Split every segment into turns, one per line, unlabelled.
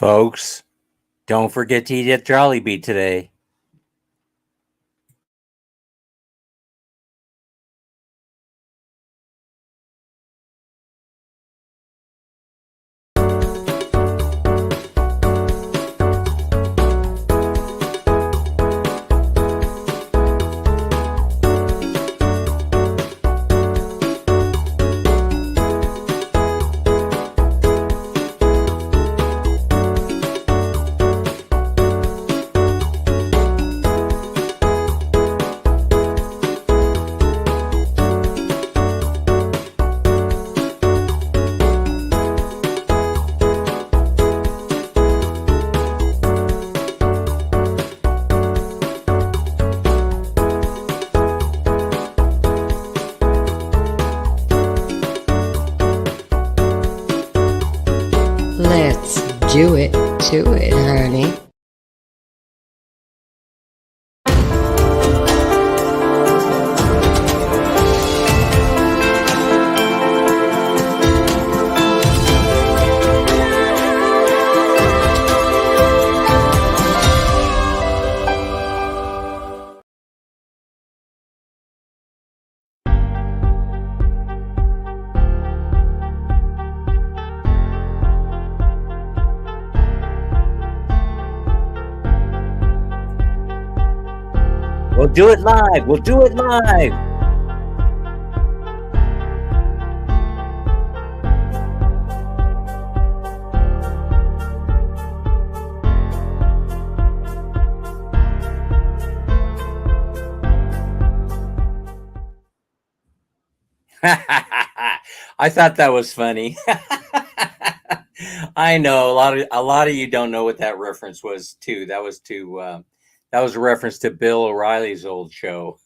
Folks, don't forget to eat at Jollibee today.
Let's do it to it, honey.
We'll do it live. We'll do it live. I thought that was funny. I know a lot of you don't know what that reference was to. That was a reference to Bill O'Reilly's old show.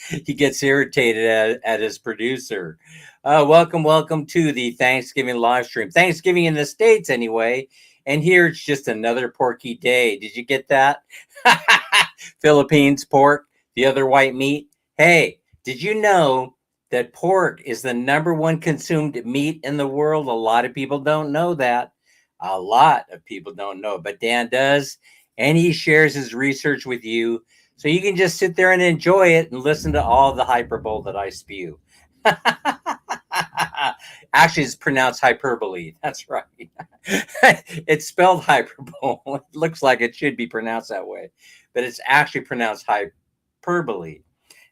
He gets irritated at his producer. Welcome to the Thanksgiving live stream. Thanksgiving in the States, anyway. And here it's just another porky day. Did you get that? Philippines pork, the other white meat. Hey, did you know that pork is the number one consumed meat in the world? A lot of people don't know that. A lot of people don't know, but Dan does. And he shares his research with you. So you can just sit there and enjoy it and listen to all the hyperbole that I spew. Actually, it's pronounced hyperbole. That's right. It's spelled hyperbole. It looks like it should be pronounced that way, but it's actually pronounced hyperbole.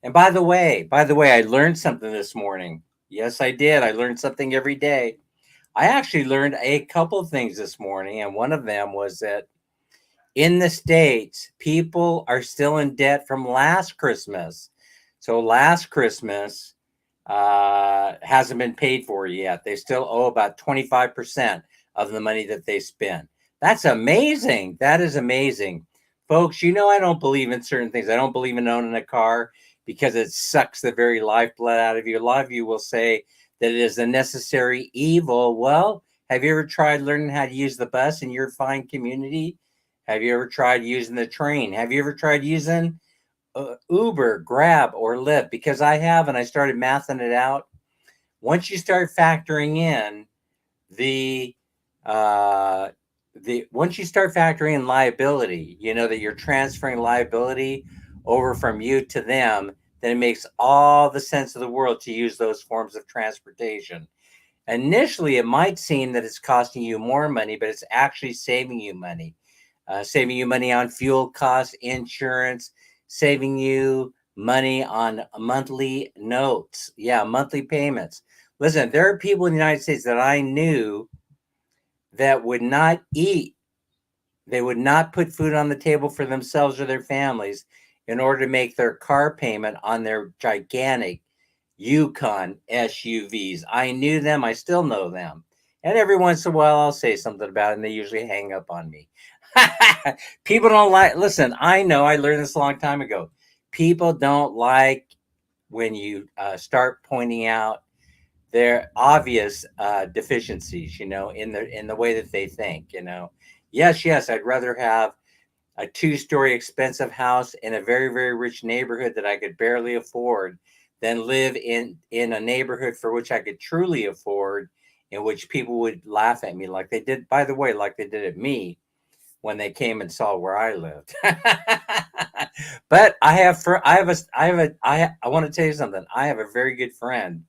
And by the way, I learned something this morning. Yes, I did. I learned something every day. I actually learned a couple of things this morning, and one of them was that in the States, people are still in debt from last Christmas. So last Christmas hasn't been paid for yet. They still owe about 25% of the money that they spent. That's amazing. That is amazing. Folks, I don't believe in certain things. I don't believe in owning a car because it sucks the very lifeblood out of you. A lot of you will say that it is a necessary evil. Well, have you ever tried learning how to use the bus in your fine community? Have you ever tried using the train? Have you ever tried using Uber, Grab, or Lyft? Because I have, and I started mathing it out. Once you start factoring in the uh, once you start factoring in liability, that you're transferring liability over from you to them, then it makes all the sense of the world to use those forms of transportation. Initially, it might seem that it's costing you more money, but it's actually saving you money on fuel costs, insurance, saving you money on monthly notes. Yeah, monthly payments. Listen, there are people in the United States that I knew that would not eat. They would not put food on the table for themselves or their families in order to make their car payment on their gigantic Yukon SUVs. I knew them. I still know them. And every once in a while, I'll say something about it, and they usually hang up on me. People don't like, listen, I know I learned this a long time ago. People don't like when you start pointing out their obvious deficiencies, in the way that they think. Yes, I'd rather have a two-story expensive house in a very, very rich neighborhood that I could barely afford than live in a neighborhood for which I could truly afford in which people would laugh at me like they did, by the way, like they did at me when they came and saw where I lived. But I want to tell you something. I have a very good friend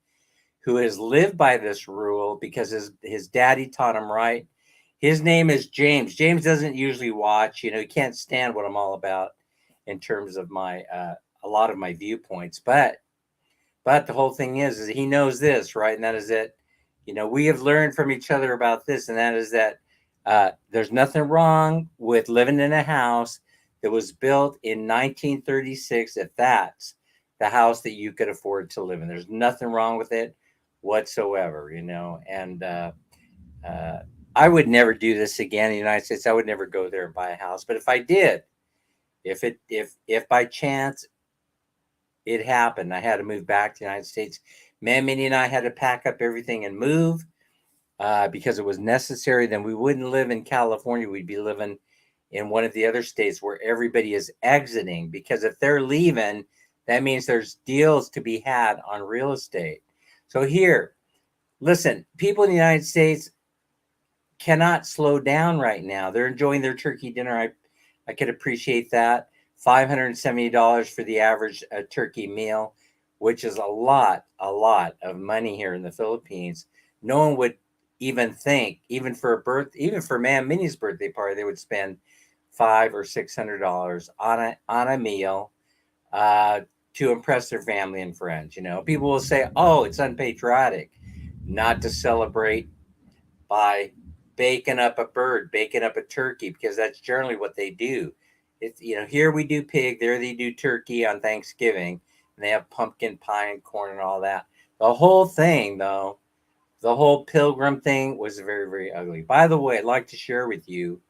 who has lived by this rule because his daddy taught him right. His name is James. James doesn't usually watch. He can't stand what I'm all about in terms of my a lot of my viewpoints. But the whole thing is he knows this, right? And that is that, we have learned from each other about this, and that is that there's nothing wrong with living in a house that was built in 1936, if that's the house that you could afford to live in. There's nothing wrong with it whatsoever, and uh, I would never do this again in the United States. I would never go there and buy a house. But if I did, if by chance it happened, I had to move back to the United States. Man, Minnie and I had to pack up everything and move because it was necessary. Then we wouldn't live in California. We'd be living in one of the other states where everybody is exiting. Because if they're leaving, that means there's deals to be had on real estate. So here, listen, people in the United States cannot slow down right now. They're enjoying their turkey dinner. I could appreciate that. $570 for the average turkey meal, which is a lot of money here in the Philippines. No one would even think, even for Man Minnie's birthday party, they would spend $500 or $600 on a meal to impress their family and friends. People will say, "Oh, it's unpatriotic not to celebrate by baking up a bird, baking up a turkey," because that's generally what they do. It's here we do pig, there they do turkey on Thanksgiving, and they have pumpkin pie and corn and all that. The whole thing, though, the whole pilgrim thing was very, very ugly. By the way, I'd like to share with you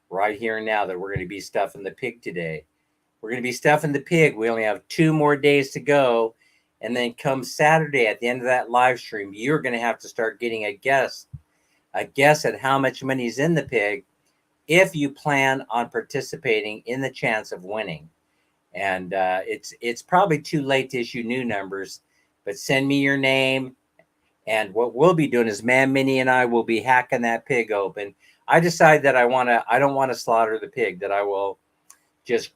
right here and now that we're going to be stuffing the pig today. We're going to be stuffing the pig. We only have 2 more days to go. And then come Saturday at the end of that live stream, you're going to have to start getting a guess at how much money is in the pig if you plan on participating in the chance of winning. And it's probably too late to issue new numbers, but send me your name. And what we'll be doing is Man Minnie and I will be hacking that pig open. I decide that I don't want to slaughter the pig, that I will just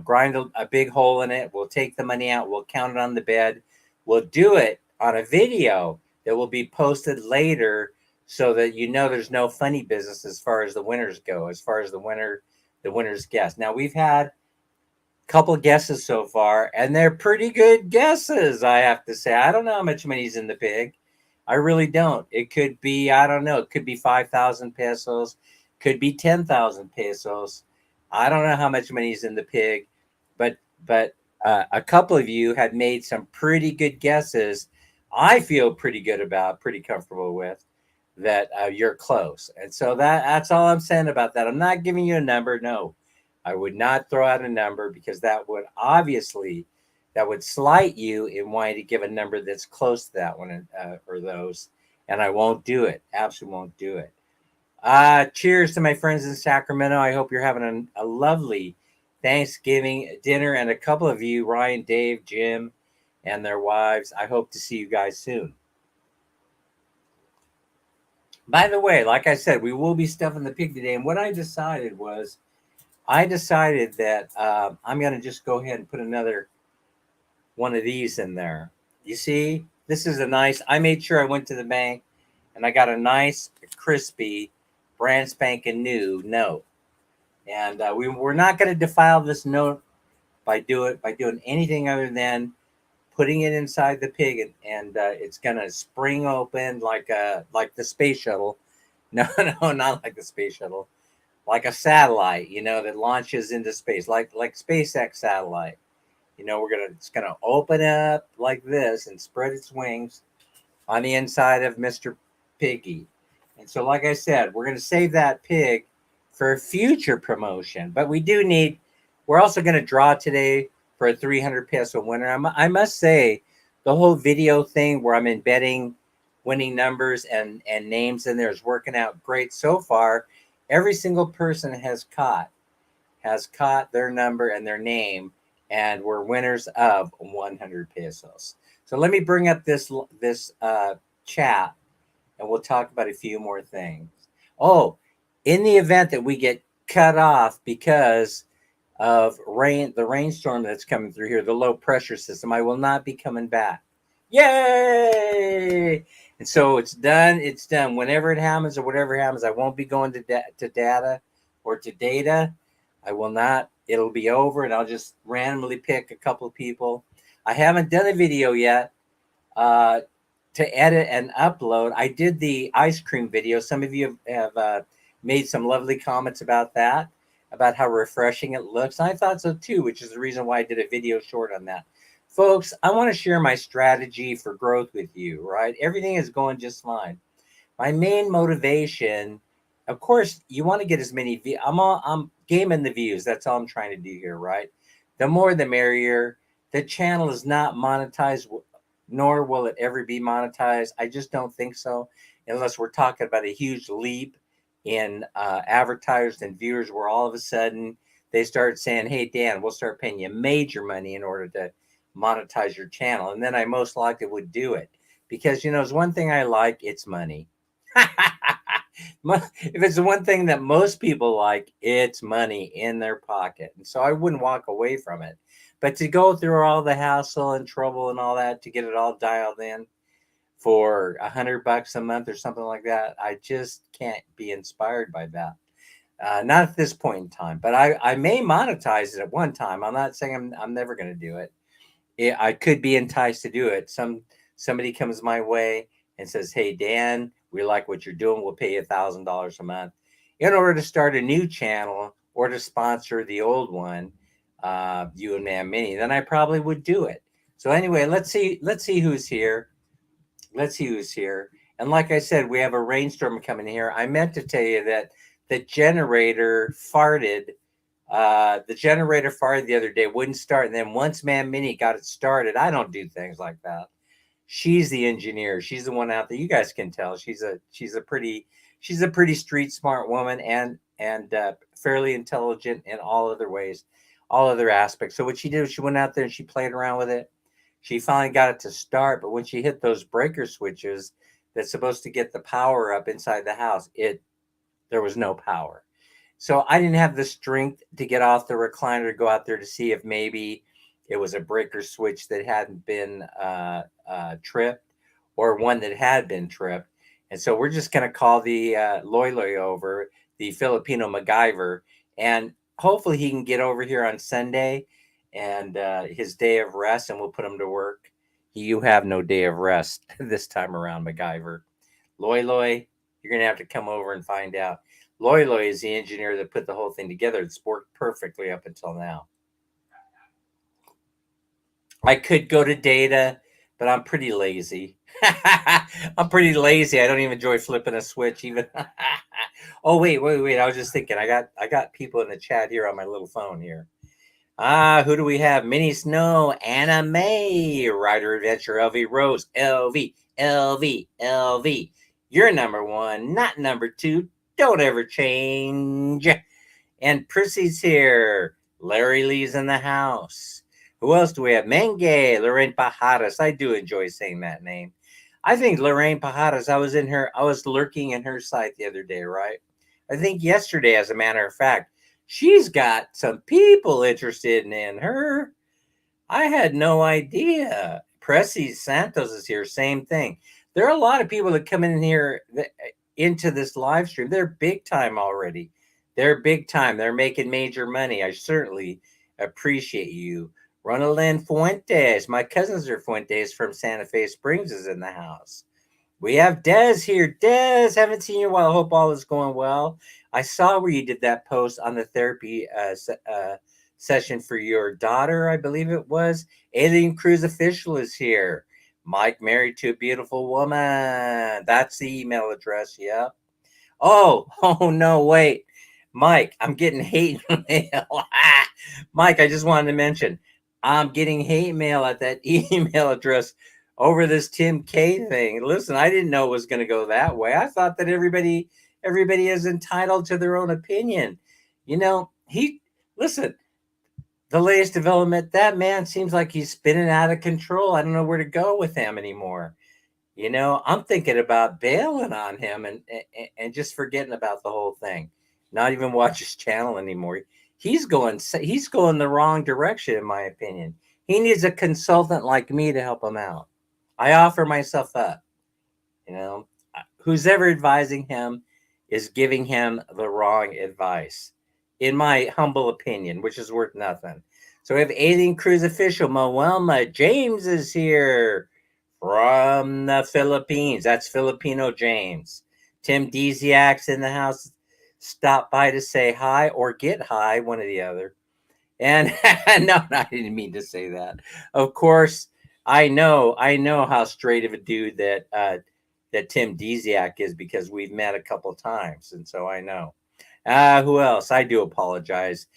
grind a big hole in it. We'll take the money out. We'll count it on the bed. We'll do it on a video that will be posted later, so that there's no funny business as far as the winners go, as far as the winner's guess. Now we've had a couple guesses so far, and they're pretty good guesses, I have to say. I don't know how much money's in the pig. I really don't. It could be, I don't know, it could be 5,000 pesos, could be 10,000 pesos. I don't know how much money's in the pig, but a couple of you had made some pretty good guesses. I feel pretty good about, pretty comfortable with that. You're close, and so that's all I'm saying about that. I'm not giving you a number. No, I would not throw out a number, because that would slight you in wanting to give a number that's close to that one, or those, and I won't do it. Absolutely won't do it. Cheers to my friends in Sacramento. I hope you're having a lovely Thanksgiving dinner, and a couple of you, Ryan, Dave, Jim, and their wives, I hope to see you guys soon. By the way, like I said, we will be stuffing the pig today, and what I decided that I'm going to just go ahead and put another one of these in there. You see, this is I made sure I went to the bank and I got a nice, crispy, brand spanking new note. And we're not going to defile this note by doing anything other than putting it inside the pig, and it's going to spring open like the space shuttle. No, no, not like the space shuttle. Like a satellite, that launches into space, like SpaceX satellite. It's gonna open up like this and spread its wings on the inside of Mr. Piggy. And so, like I said, we're gonna save that pig for a future promotion. But we're also gonna draw today for a 300 peso winner. I must say, the whole video thing where I'm embedding winning numbers and names in there is working out great so far. Every single person has caught their number and their name, and we're winners of 100 pesos. So let me bring up this chat, and we'll talk about a few more things. Oh, in the event that we get cut off because of the rainstorm that's coming through here, the low pressure system, I will not be coming back. Yay! And so it's done. It's done. Whenever it happens or whatever happens, I won't be going to data or to data. I will not. It'll be over, and I'll just randomly pick a couple of people. I haven't done a video yet uh, to edit and upload. I did the ice cream video. Some of you have made some lovely comments about that, about how refreshing it looks. And I thought so too, which is the reason why I did a video short on that. Folks, I want to share my strategy for growth with you, right? Everything is going just fine. My main motivation, of course, you want to get as many views. I'm gaming the views. That's all I'm trying to do here, right? The more the merrier. The channel is not monetized, nor will it ever be monetized. I just don't think so, unless we're talking about a huge leap in advertisers and viewers, where all of a sudden they start saying, "Hey, Dan, we'll start paying you major money in order to monetize your channel," and then I most likely would do it because there's one thing I like, it's money. If it's the one thing that most people like, it's money in their pocket. And so I wouldn't walk away from it. But to go through all the hassle and trouble and all that to get it all dialed in for $100 a month or something like that, I just can't be inspired by that. Not at this point in time. But I may monetize it at one time. I'm not saying I'm never going to do it. I could be enticed to do it. Somebody comes my way and says, "Hey, Dan, we like what you're doing. We'll pay you $1,000 a month in order to start a new channel or to sponsor the old one, you and Man Mini." Then I probably would do it. So anyway, let's see who's here. Let's see who's here. And like I said, we have a rainstorm coming here. I meant to tell you that the generator farted. The generator farted the other day, wouldn't start. And then once Man Mini got it started, I don't do things like that. She's the engineer. She's the one out there. You guys can tell she's a pretty street smart woman and fairly intelligent in all other ways, all other aspects. So what she did was she went out there and she played around with it. She finally got it to start, but when she hit those breaker switches that's supposed to get the power up inside the house, there was no power. So I didn't have the strength to get off the recliner to go out there to see if maybe it was a breaker switch that hadn't been tripped or one that had been tripped. And so we're just going to call the Loy Loy over, the Filipino MacGyver, and hopefully he can get over here on Sunday and his day of rest, and we'll put him to work. You have no day of rest this time around, MacGyver. Loy Loy, you're going to have to come over and find out. Loy Loy is the engineer that put the whole thing together. It's worked perfectly up until now. I could go to data, but I'm pretty lazy. I'm pretty lazy. I don't even enjoy flipping a switch even. Oh, wait. I was just thinking. I got people in the chat here on my little phone here. Who do we have? Mini Snow, Anna May, Rider Adventure, LV Rose, LV. You're number one, not number two. Don't ever change. And Prissy's here. Larry Lee's in the house. Who else do we have? Menge, Lorraine Pajadas. I do enjoy saying that name. I think Lorraine Pajadas, I was lurking in her site the other day, right? I think yesterday, as a matter of fact. She's got some people interested in her. I had no idea. Pressy Santos is here. Same thing. There are a lot of people that come in here into this live stream. They're big time already. They're big time. They're making major money. I certainly appreciate you. Ronaldin Fuentes. My cousins are Fuentes from Santa Fe Springs is in the house. We have Des here. Des, haven't seen you in a while. Hope all is going well. I saw where you did that post on the therapy session for your daughter, I believe it was. Alien Cruise Official is here. Mike, married to a beautiful woman. That's the email address, yeah. Oh no, wait. Mike, I'm getting hate mail. Mike, I just wanted to mention, I'm getting hate mail at that email address over this Tim K thing. Listen, I didn't know it was going to go that way. I thought that everybody is entitled to their own opinion. Listen, the latest development, that man seems like he's spinning out of control. I don't know where to go with him anymore. I'm thinking about bailing on him and just forgetting about the whole thing. Not even watch his channel anymore. He's going the wrong direction, in my opinion. He needs a consultant like me to help him out. I offer myself up. You know, who's ever advising him is giving him the wrong advice, in my humble opinion, which is worth nothing. So we have Alien Cruise official Moelma James is here from the Philippines. That's Filipino James. Tim Deziak's in the house. Stop by to say hi or get high, one or the other. And no, I didn't mean to say that. Of course, I know how straight of a dude that Tim Deziak is because we've met a couple times, and so I know. Who else? I do apologize.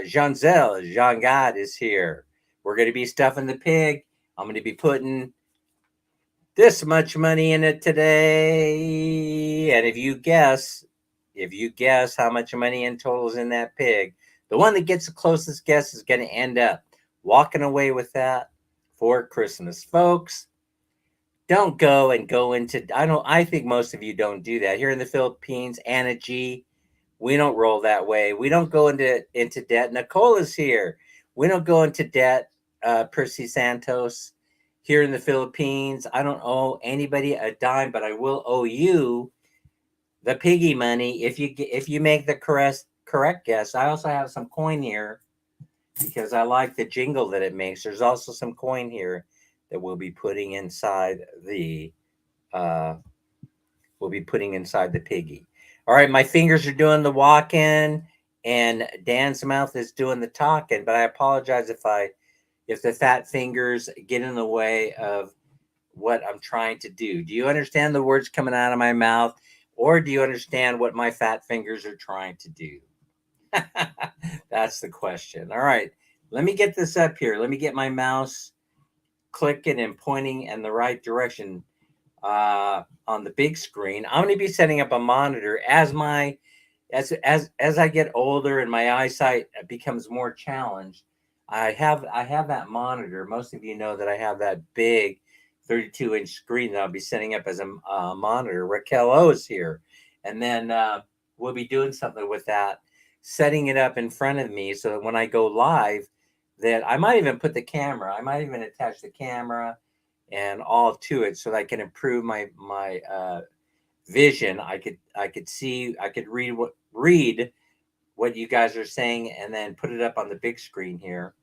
Jean God is here. We're going to be stuffing the pig. I'm going to be putting this much money in it today. And if you guess how much money in total is in that pig, the one that gets the closest guess is going to end up walking away with that for Christmas. Folks, don't go into I think most of you don't do that. Here in the Philippines, Anna G, we don't roll that way. We don't go into debt. Nicole is here. We don't go into debt. Percy Santos, here in the Philippines, I don't owe anybody a dime, but I will owe you the piggy money if you make the correct guess. I also have some coin here because I like the jingle that it makes. There's also some coin here that uh, we'll be putting inside the piggy. All right, my fingers are doing the walking, and Dan's mouth is doing the talking. But I apologize if the fat fingers get in the way of what I'm trying to do. Do you understand the words coming out of my mouth, or do you understand what my fat fingers are trying to do? That's the question. All right, let me get this up here. Let me get my mouse clicking and pointing in the right direction on the big screen. I'm going to be setting up a monitor as I get older and my eyesight becomes more challenged. I have that monitor. Most of you know that I have that big 32-inch screen that I'll be setting up as a monitor. Raquel O is here, and then we'll be doing something with that, setting it up in front of me so that when I go live, that I might even put the camera. I might even attach the camera and all to it so that I can improve my vision. I could read what you guys are saying and then put it up on the big screen here.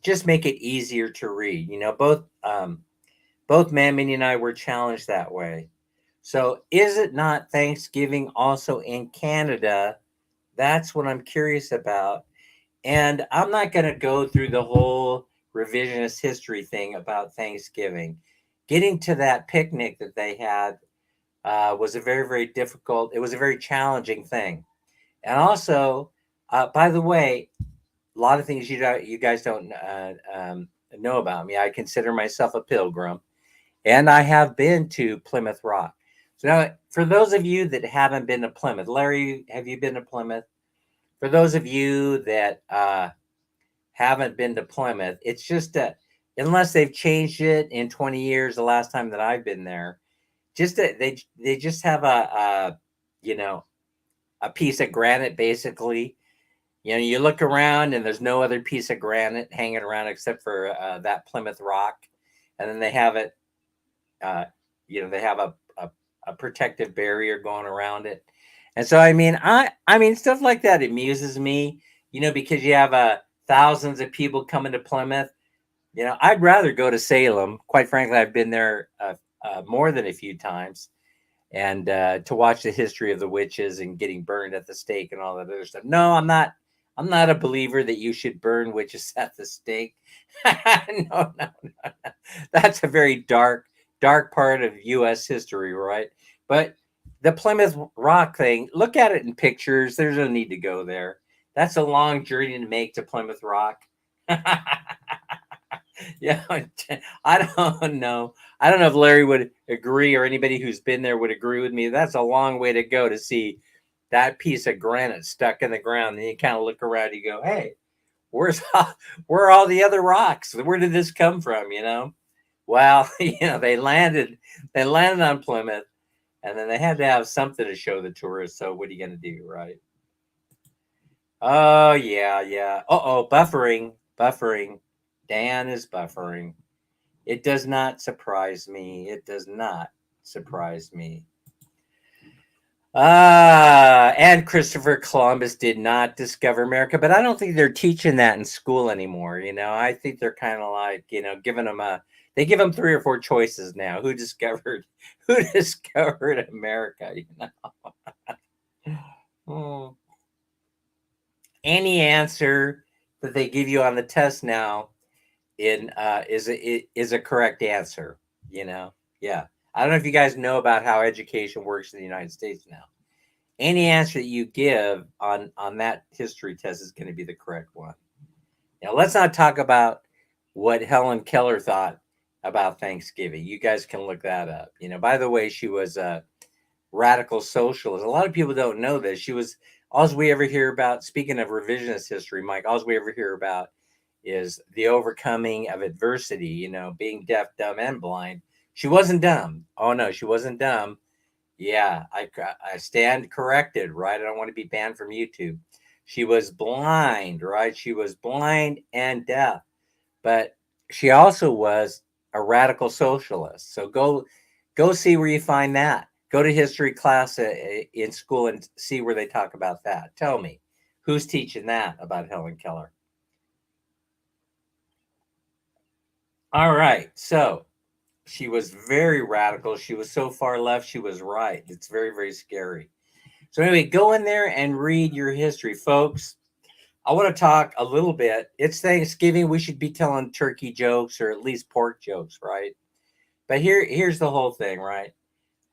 Just make it easier to read. Both Mammy and I were challenged that way. So is it not Thanksgiving also in Canada? That's what I'm curious about. And I'm not going to go through the whole revisionist history thing about Thanksgiving. Getting to that picnic that they had was a very, very difficult, it was a very challenging thing. And also, by the way, a lot of things you guys don't know about me. I consider myself a pilgrim, and I have been to Plymouth Rock. So now, for those of you that haven't been to Plymouth, Larry, have you been to Plymouth? For those of you that haven't been to Plymouth, it's just unless they've changed it in 20 years, the last time that I've been there, they just have you know a piece of granite basically. You look around and there's no other piece of granite hanging around except for that Plymouth Rock, and then they have it. Uh, they have a protective barrier going around it, and so I mean stuff like that amuses me. Because you have thousands of people coming to Plymouth. I'd rather go to Salem. Quite frankly, I've been there more than a few times, and to watch the history of the witches and getting burned at the stake and all that other stuff. No, I'm not. I'm not a believer that you should burn witches at the stake. No, no, no. That's a very dark part of U.S. history, right? But the Plymouth Rock thing, look at it in pictures. There's no need to go there. That's a long journey to make to Plymouth Rock. Yeah, I don't know. I don't know if Larry would agree or anybody who's been there would agree with me. That's a long way to go to see that piece of granite stuck in the ground. And you kind of look around, you go, "Hey, where are all the other rocks? Where did this come from?" Well, they landed on Plymouth, and then they had to have something to show the tourists. So what are you going to do, right? Oh yeah, yeah. Uh-oh, buffering. Dan is buffering. It does not surprise me. It does not surprise me. And Christopher Columbus did not discover America, but I don't think they're teaching that in school anymore. I think they're kind of like, giving them they give them three or four choices now. Who discovered, who discovered America? Hmm. Any answer that they give you on the test now is a correct answer. You know, yeah. I don't know if you guys know about how education works in the United States now. Any answer that you give on that history test is going to be the correct one. Now, let's not talk about what Helen Keller thought about Thanksgiving. You guys can look that up. By the way, she was a radical socialist. A lot of people don't know this. She was all we ever hear about. Speaking of revisionist history, Mike, all we ever hear about is the overcoming of adversity. Being deaf, dumb, and blind. She wasn't dumb. Oh no, she wasn't dumb. Yeah, I stand corrected, right? I don't want to be banned from YouTube. She was blind, right? She was blind and deaf, but she also was a radical socialist. So go see where you find that. Go to history class in school and see where they talk about that. Tell me, who's teaching that about Helen Keller? All right, so she was very radical. She was so far left, she was right. It's very, very scary. So anyway, go in there and read your history, folks. I want to talk a little bit. It's Thanksgiving. We should be telling turkey jokes or at least pork jokes, right? But here's the whole thing, right?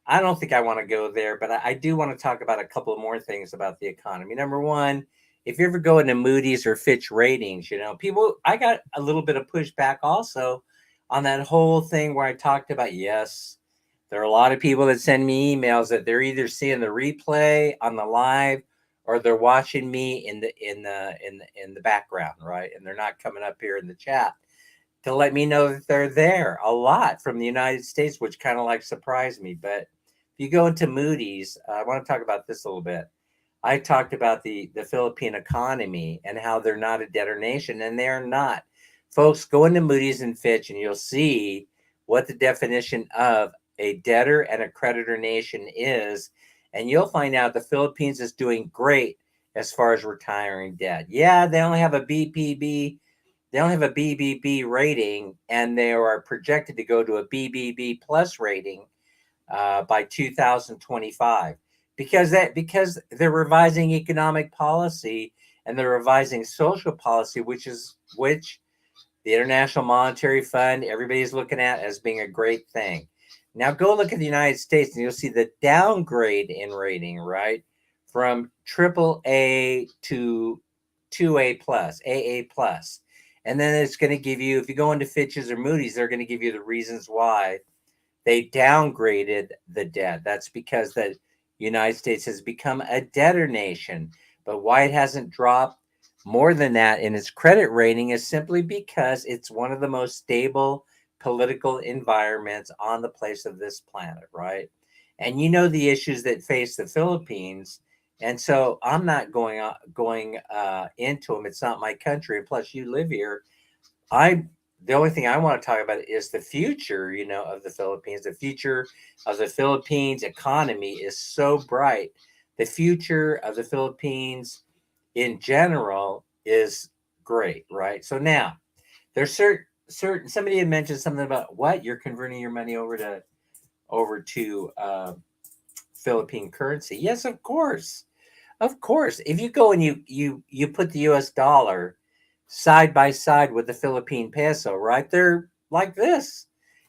I don't think I want to go there, but I do want to talk about a couple of more things about the economy. Number one, if you ever go into Moody's or Fitch ratings, people, I got a little bit of pushback also on that whole thing where I talked about, yes, there are a lot of people that send me emails that they're either seeing the replay on the live or they're watching me in the background, right? And they're not coming up here in the chat to let me know that they're there a lot from the United States, which kind of like surprised me. But if you go into Moody's, I want to talk about this a little bit. I talked about the Philippine economy and how they're not a debtor nation, and they're not. Folks, go into Moody's and Fitch, and you'll see what the definition of a debtor and a creditor nation is, and you'll find out the Philippines is doing great as far as retiring debt. Yeah, they only have a BPB they don't have a BBB rating, and they are projected to go to a BBB plus rating by 2025 because they're revising economic policy and they're revising social policy, which the International Monetary Fund, everybody's looking at as being a great thing. Now go look at the United States and you'll see the downgrade in rating, right? From triple A to 2A plus, AA plus. And then it's going to give you, if you go into Fitch's or Moody's, they're going to give you the reasons why they downgraded the debt. That's because the United States has become a debtor nation. But why it hasn't dropped more than that in its credit rating is simply because it's one of the most stable political environments on the place of this planet, right? And the issues that face the Philippines. And so I'm not going into them. It's not my country. And plus, you live here. I The only thing I want to talk about is the future, of the Philippines. The future of the Philippines economy is so bright. The future of the Philippines in general is great, right? So now there's certain somebody had mentioned something about what you're converting your money over to Philippine currency. Yes, of course. Of course, if you go and you put the U.S. dollar side by side with the Philippine peso, right? They're like this.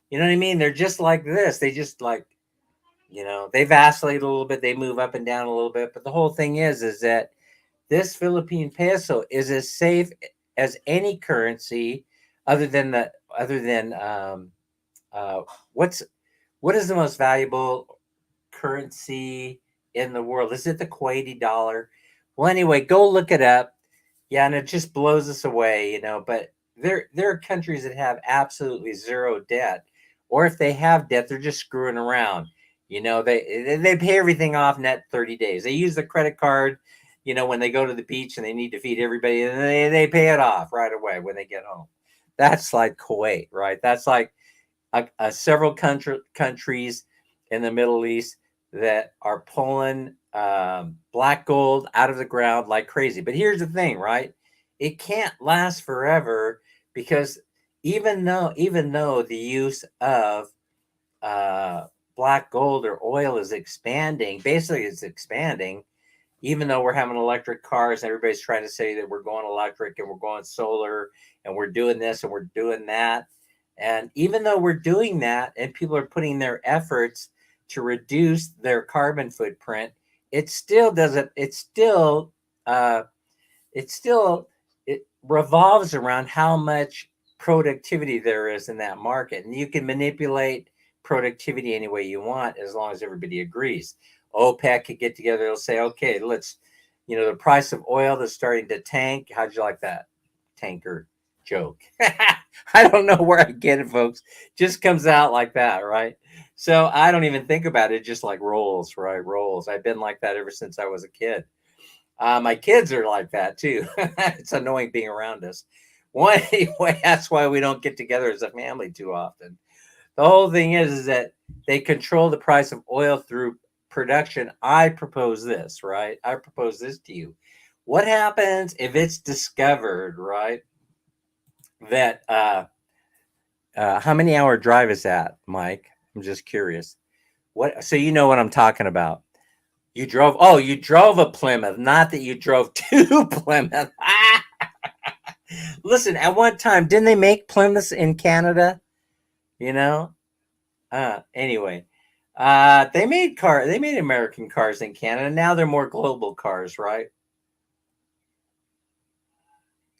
You know what I mean? They're just like this. They just like they vacillate a little bit. They move up and down a little bit. But the whole thing is that this Philippine peso is as safe as any currency, other than uh, what's what is the most valuable currency in the world? Is it the Kuwaiti dollar? Well, anyway, go look it up. Yeah, and it just blows us away. But there are countries that have absolutely zero debt. or if they have debt, they're just screwing around. They pay everything off in that 30 days. They use the credit card, when they go to the beach and they need to feed everybody, and they pay it off right away when they get home. That's like Kuwait, right? That's like several countries in the Middle East that are pulling black gold out of the ground like crazy. But here's the thing, right? It can't last forever, because even though the use of uh, black gold or oil is expanding, basically it's expanding. Even though we're having electric cars, everybody's trying to say that we're going electric and we're going solar and we're doing this and we're doing that. And even though we're doing that and people are putting their efforts to reduce their carbon footprint, it still doesn't, uh, it revolves around how much productivity there is in that market. And you can manipulate productivity any way you want as long as everybody agrees. OPEC could get together, they'll say, okay, the price of oil is starting to tank. How'd you like that tanker joke? I don't know where I get it, folks. Just comes out like that, right? So I don't even think about it, just like rolls, right? Rolls. I've been like that ever since I was a kid. My kids are like that too. It's annoying being around us. One anyway, that's why we don't get together as a family too often. The whole thing is that they control the price of oil through production. I propose this, right? I propose this to you. What happens if it's discovered, right? That how many hour drive is that, Mike? I'm just curious. What? So you know what I'm talking about. You drove a Plymouth, not that you drove to Plymouth. Listen, at one time, didn't they make Plymouths in Canada? You know? Anyway. They made American cars in Canada. Now they're more global cars, right?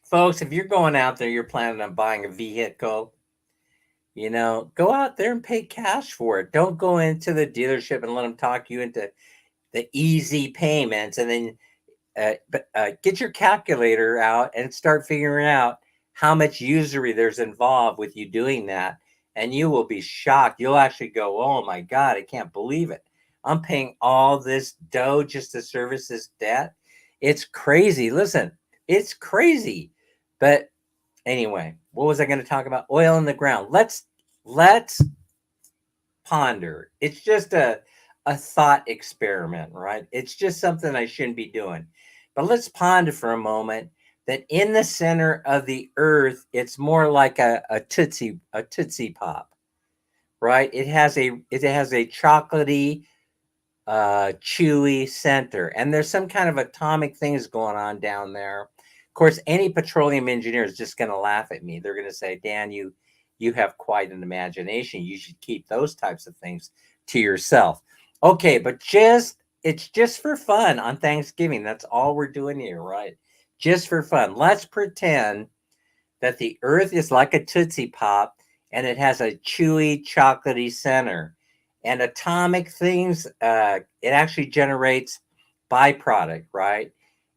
Folks, if you're going out there, you're planning on buying a vehicle, go out there and pay cash for it. Don't go into the dealership and let them talk you into the easy payments, and then get your calculator out and start figuring out how much usury there's involved with you doing that. And you will be shocked. You'll actually go, oh my God, I can't believe it. I'm paying all this dough just to service this debt. It's crazy. Listen, it's crazy. But anyway, what was I going to talk about? Oil in the ground. Let's ponder. It's just a thought experiment, right? It's just something I shouldn't be doing. But let's ponder for a moment that in the center of the earth, it's more like a tootsie pop, right? It has a chocolatey, chewy center, and there's some kind of atomic things going on down there. Of course, any petroleum engineer is just going to laugh at me. They're going to say, Dan, you have quite an imagination. You should keep those types of things to yourself. Okay, but it's just for fun on Thanksgiving. That's all we're doing here, right? Just for fun. Let's pretend that the earth is like a Tootsie Pop and it has a chewy, chocolatey center. And atomic things, it actually generates byproduct, right?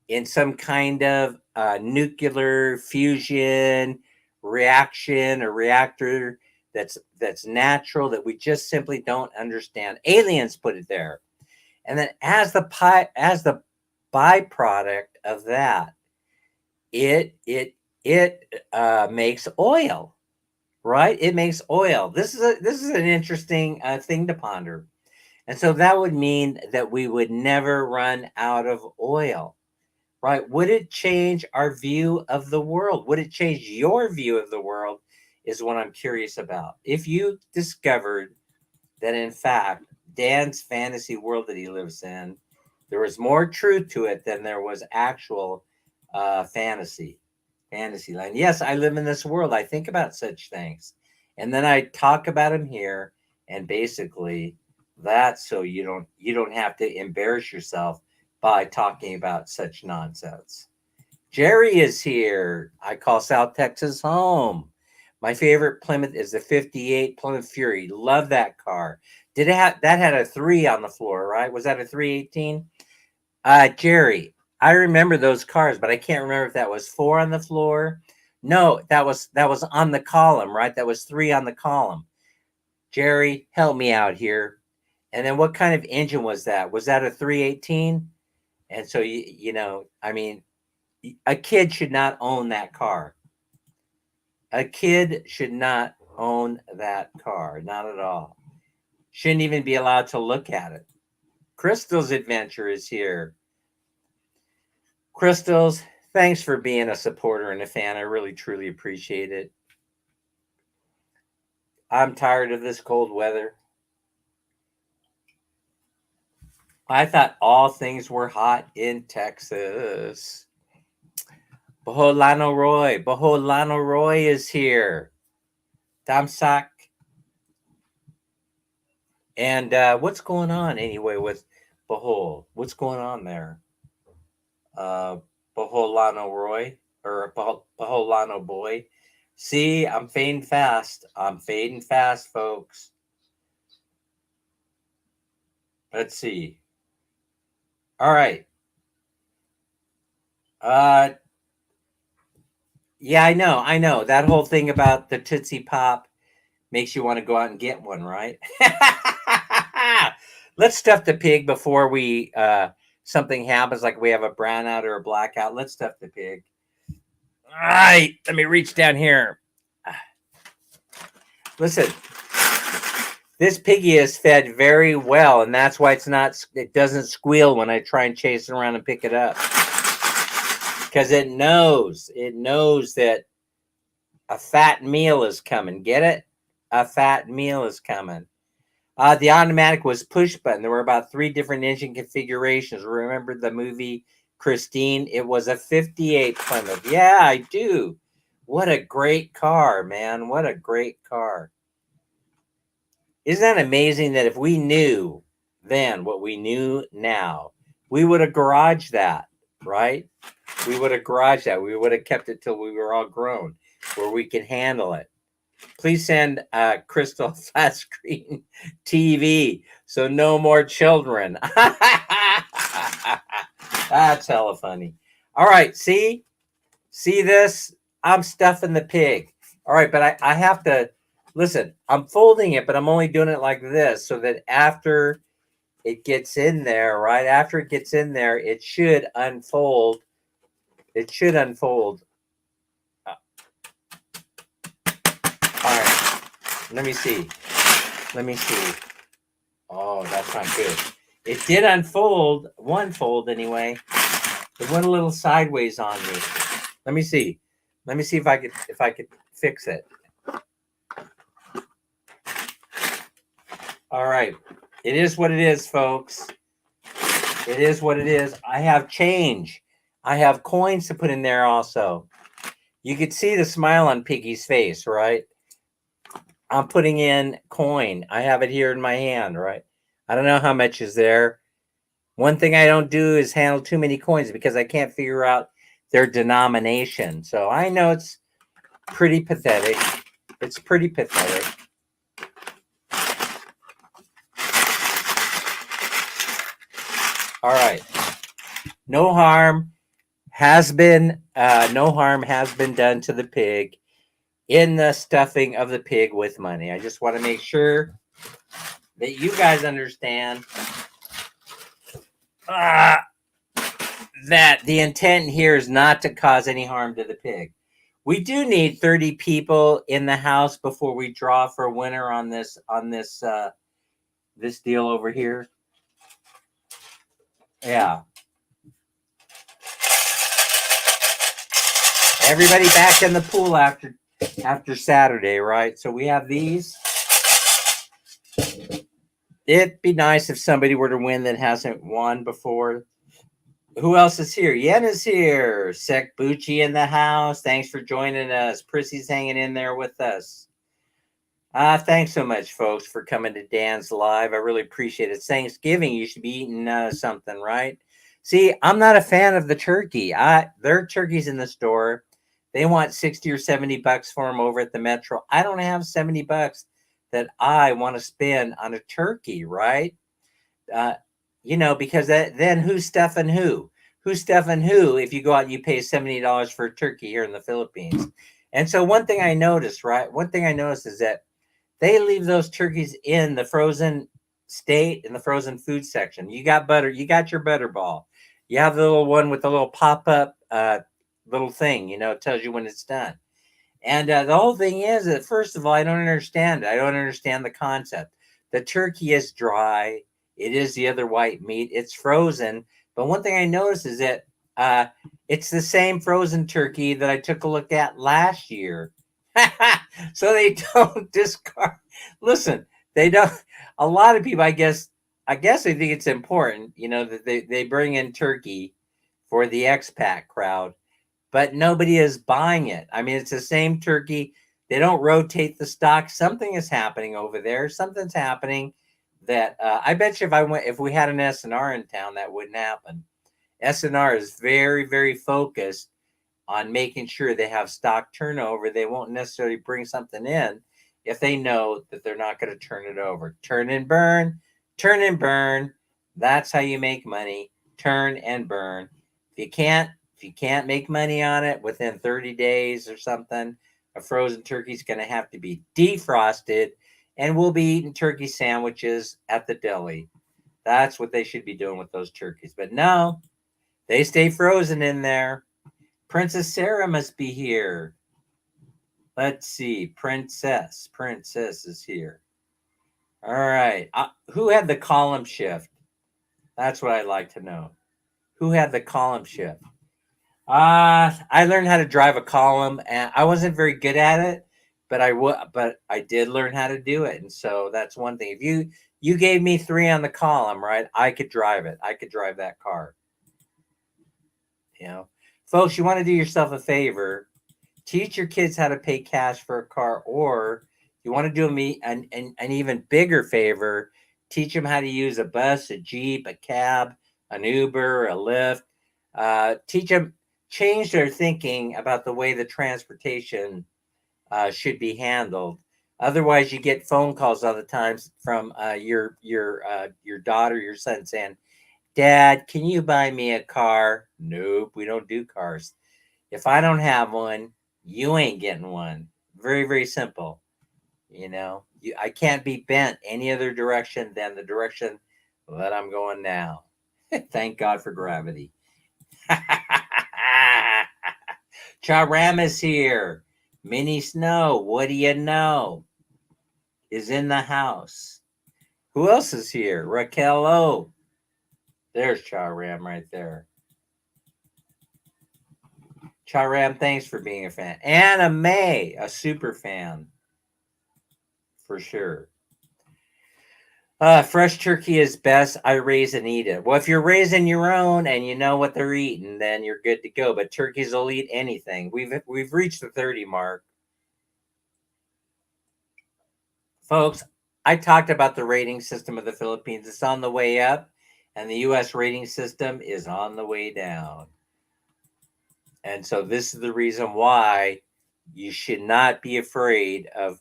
In some kind of nuclear fusion reaction or reactor that's natural, that we just simply don't understand. Aliens put it there. And then as the byproduct of that, it makes oil, right? It makes oil. This is an interesting thing to ponder. And so that would mean that we would never run out of oil, right? Would it change our view of the world? Would it change your view of the world? Is what I'm curious about. If you discovered that, in fact, Dan's fantasy world that he lives in, there was more truth to it than there was actual fantasy land. Yes, I live in this world. I think about such things, and then I talk about them here. And basically, that's so you don't have to embarrass yourself by talking about such nonsense. Jerry is here. I call South Texas home. My favorite Plymouth is the '58 Plymouth Fury. Love that car. Did it have that had a 3 on the floor, right? Was that a 318? Jerry, I remember those cars, but I can't remember if that was 4 on the floor. No, that was on the column, right? That was 3 on the column. Jerry, help me out here. And then what kind of engine was that? Was that a 318? And so, I mean, a kid should not own that car. A kid should not own that car. Not at all. Shouldn't even be allowed to look at it. Crystal's Adventure is here. Crystals, thanks for being a supporter and a fan. I really, truly appreciate it. I'm tired of this cold weather. I thought all things were hot in Texas. Behold Lano Roy is here. Damsak. And what's going on anyway with Behold? What's going on there? Behold Lano Roy or Behold Lano Boy. See, I'm fading fast. I'm fading fast, folks. Let's see. All right. Yeah, I know. That whole thing about the Tootsie Pop makes you want to go out and get one, right? Let's stuff the pig before we something happens, like we have a brownout or a blackout. Let's stuff the pig. All right, let me reach down here. Listen, this piggy is fed very well, and that's why it doesn't squeal when I try and chase it around and pick it up. Because it knows that a fat meal is coming. Get it? A fat meal is coming. The automatic was push button. There were about 3 different engine configurations. Remember the movie Christine? It was a 58 Plymouth. Yeah, I do. What a great car, man. What a great car. Isn't that amazing that if we knew then what we knew now, we would have garaged that, right? We would have garaged that. We would have kept it till we were all grown, where we can handle it. Please send Crystal flat screen TV, so no more children. That's hella funny. All right, see this? I'm stuffing the pig. All right, but I have to, listen, I'm folding it, but I'm only doing it like this so that after it gets in there, right? After it gets in there, it should unfold. It should unfold. All right. Let me see. Oh, that's not good. It did unfold. One fold anyway. It went a little sideways on me. Let me see. Let me see if I could fix it. All right. It is what it is, folks. It is what it is. I have change. I have coins to put in there also. You could see the smile on Piggy's face, right? I'm putting in coin. I have it here in my hand, right? I don't know how much is there. One thing I don't do is handle too many coins because I can't figure out their denomination. So I know it's pretty pathetic. It's pretty pathetic. All right. No harm has been done to the pig in the stuffing of the pig with money. I just want to make sure that you guys understand that the intent here is not to cause any harm to the pig. We do need 30 people in the house before we draw for a winner on this deal over here. Yeah. Everybody back in the pool after Saturday, right? So we have these. It'd be nice if somebody were to win that hasn't won before. Who else is here? Yen is here. Sek Bucci in the house. Thanks for joining us. Prissy's hanging in there with us. Thanks so much, folks, for coming to Dan's Live. I really appreciate it. It's Thanksgiving. You should be eating something, right? See, I'm not a fan of the turkey. There are turkeys in the store. They want 60 or 70 bucks for them over at the Metro. I don't have 70 bucks that I want to spend on a turkey, right? Because then who's stuffing who? Who's stuffing who if you go out and you pay $70 for a turkey here in the Philippines? And so one thing I noticed is that They leave those turkeys in the frozen state in the frozen food section. You got butter. You got your butter ball. You have the little one with the little pop up little thing. It tells you when it's done. And the whole thing is that, first of all, I don't understand it. I don't understand the concept. The turkey is dry. It is the other white meat. It's frozen. But one thing I noticed is that uh, it's the same frozen turkey that I took a look at last year. So they don't discard. Listen, they don't. A lot of people, I guess they think it's important, that they bring in turkey for the expat crowd, but nobody is buying it. I mean, it's the same turkey. They don't rotate the stock. Something is happening over there. Something's happening that I bet you if we had an SNR in town, that wouldn't happen. SNR is very, very focused on making sure they have stock turnover. They won't necessarily bring something in if they know that they're not going to turn it over. Turn and burn, turn and burn. That's how you make money. Turn and burn. If you can't make money on it within 30 days or something, a frozen turkey is going to have to be defrosted, and we'll be eating turkey sandwiches at the deli. That's what they should be doing with those turkeys. But no, they stay frozen in there. Princess Sarah must be here. Let's see. Princess is here. All right. Who had the column shift? That's what I'd like to know. Who had the column shift? I learned how to drive a column, and I wasn't very good at it, but I did learn how to do it, and so that's one thing. If you gave me 3 on the column, right, I could drive it. I could drive that car. Folks, you want to do yourself a favor, teach your kids how to pay cash for a car, or you want to do me an even bigger favor, teach them how to use a bus, a Jeep, a cab, an Uber, a Lyft. Teach them, change their thinking about the way the transportation should be handled. Otherwise, you get phone calls all the time from your daughter, your son saying, "Dad, can you buy me a car?" Nope, we don't do cars. If I don't have one, you ain't getting one. Very, very simple. I can't be bent any other direction than the direction that I'm going now. Thank God for gravity. Charam is here. Minnie Snow, what do you know? Is in the house. Who else is here? Raquel O. There's Charam right there. Charam, thanks for being a fan. Anna May, a super fan. For sure. Fresh turkey is best. I raise and eat it. Well, if you're raising your own and you know what they're eating, then you're good to go. But turkeys will eat anything. We've reached the 30 mark. Folks, I talked about the rating system of the Philippines. It's on the way up, and the U.S. rating system is on the way down. And so this is the reason why you should not be afraid of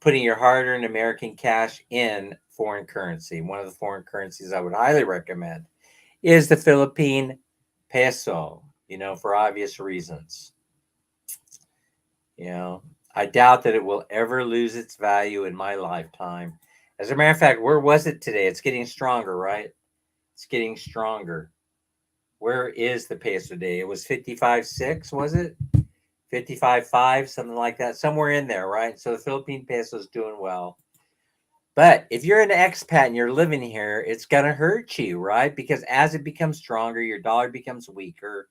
putting your hard-earned American cash in foreign currency. One of the foreign currencies I would highly recommend is the Philippine peso, for obvious reasons. I doubt that it will ever lose its value in my lifetime. As a matter of fact, where was it today? It's getting stronger, right? It's getting stronger. Where is the peso today? It was 55.6, was it? 55.5, something like that, somewhere in there, right? So the Philippine peso is doing well. But if you're an expat and you're living here, it's going to hurt you, right? Because as it becomes stronger, your dollar becomes weaker.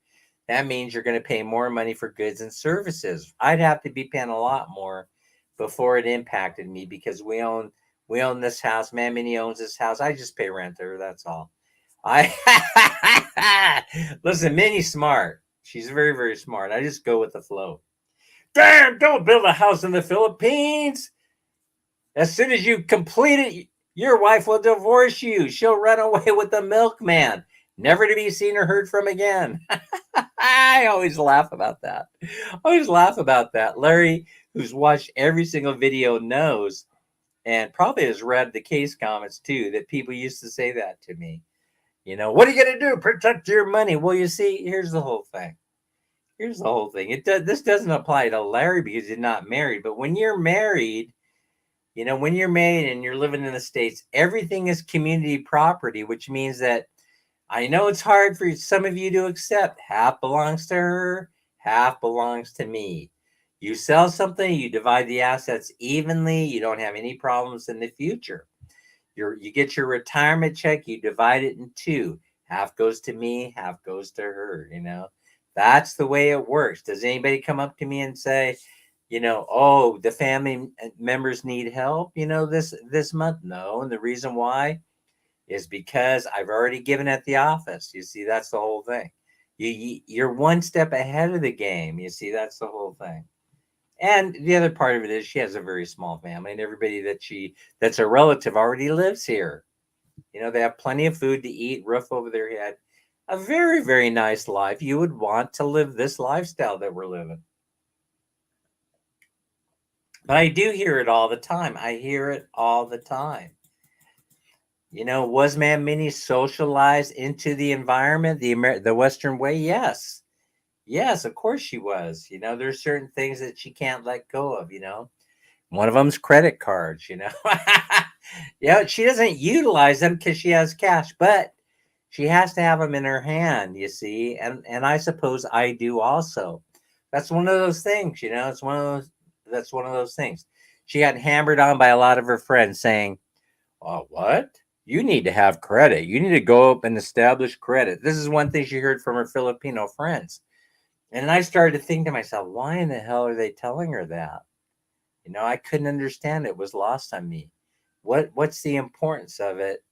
That means you're going to pay more money for goods and services. I'd have to be paying a lot more before it impacted me because we own this house. Man, Minnie owns this house. I just pay rent there. That's all. Listen, Minnie's smart. She's very, very smart. I just go with the flow. Damn, don't build a house in the Philippines. As soon as you complete it, your wife will divorce you. She'll run away with the milkman, never to be seen or heard from again. I always laugh about that. Larry, who's watched every single video, knows, and probably has read the case comments too, that people used to say that to me. What are you going to do? Protect your money. Well, you see, here's the whole thing. Here's the whole thing. This doesn't apply to Larry because he's not married. But when you're married, when you're married and you're living in the States, everything is community property, which means that I know it's hard for some of you to accept. Half belongs to her, half belongs to me. You sell something, you divide the assets evenly, you don't have any problems in the future. You get your retirement check, you divide it in two. Half goes to me, half goes to her. That's the way it works. Does anybody come up to me and say, oh, the family members need help, this month? No. And the reason why is because I've already given at the office. You see, that's the whole thing. You're one step ahead of the game. You see, that's the whole thing. And the other part of it is she has a very small family, and everybody that's a relative already lives here. They have plenty of food to eat, roof over their head, a very, very nice life. You would want to live this lifestyle that we're living. But I do hear it all the time. I hear it all the time. Was Ma'am Minnie socialized into the environment, the Western way? Yes. Yes, of course she was. There's certain things that she can't let go of. One of them's credit cards. Yeah, she doesn't utilize them because she has cash, but she has to have them in her hand, you see. And I suppose I do also. That's one of those things. That's one of those things. She got hammered on by a lot of her friends saying, "Oh, what? You need to have credit. You need to go up and establish credit." This is one thing she heard from her Filipino friends. And I started to think to myself, why in the hell are they telling her that? I couldn't understand it. It was lost on me. What's the importance of it,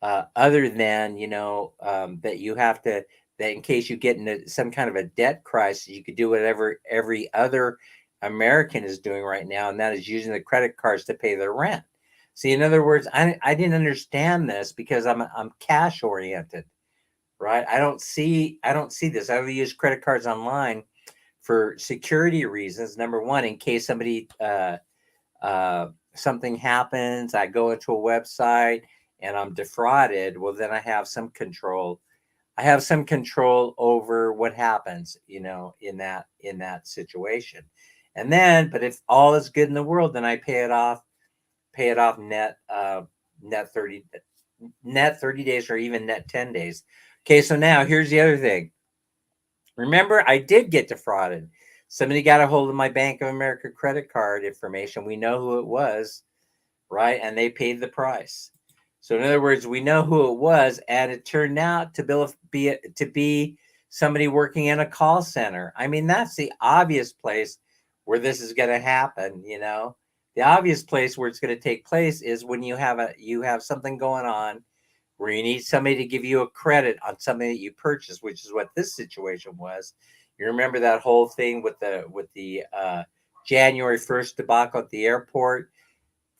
other than that you have to, that in case you get into some kind of a debt crisis, you could do whatever every other American is doing right now, and that is using the credit cards to pay their rent. See, in other words, I didn't understand this because I'm cash oriented, right? I don't see this. I only use credit cards online for security reasons. Number one, in case something happens, I go into a website and I'm defrauded. Well, then I have some control. I have some control over what happens, in that situation. And then, but if all is good in the world, then I pay it off net 30 days or even net 10 days. Okay, so now here's the other thing. Remember, I did get defrauded. Somebody got a hold of my Bank of America credit card information. We know who it was, right? And they paid the price. So in other words, we know who it was, and it turned out to be somebody working in a call center. I mean, that's the obvious place where this is going to happen. The obvious place where it's going to take place is when you have something going on where you need somebody to give you a credit on something that you purchased, which is what this situation was. You remember that whole thing with the January 1st debacle at the airport.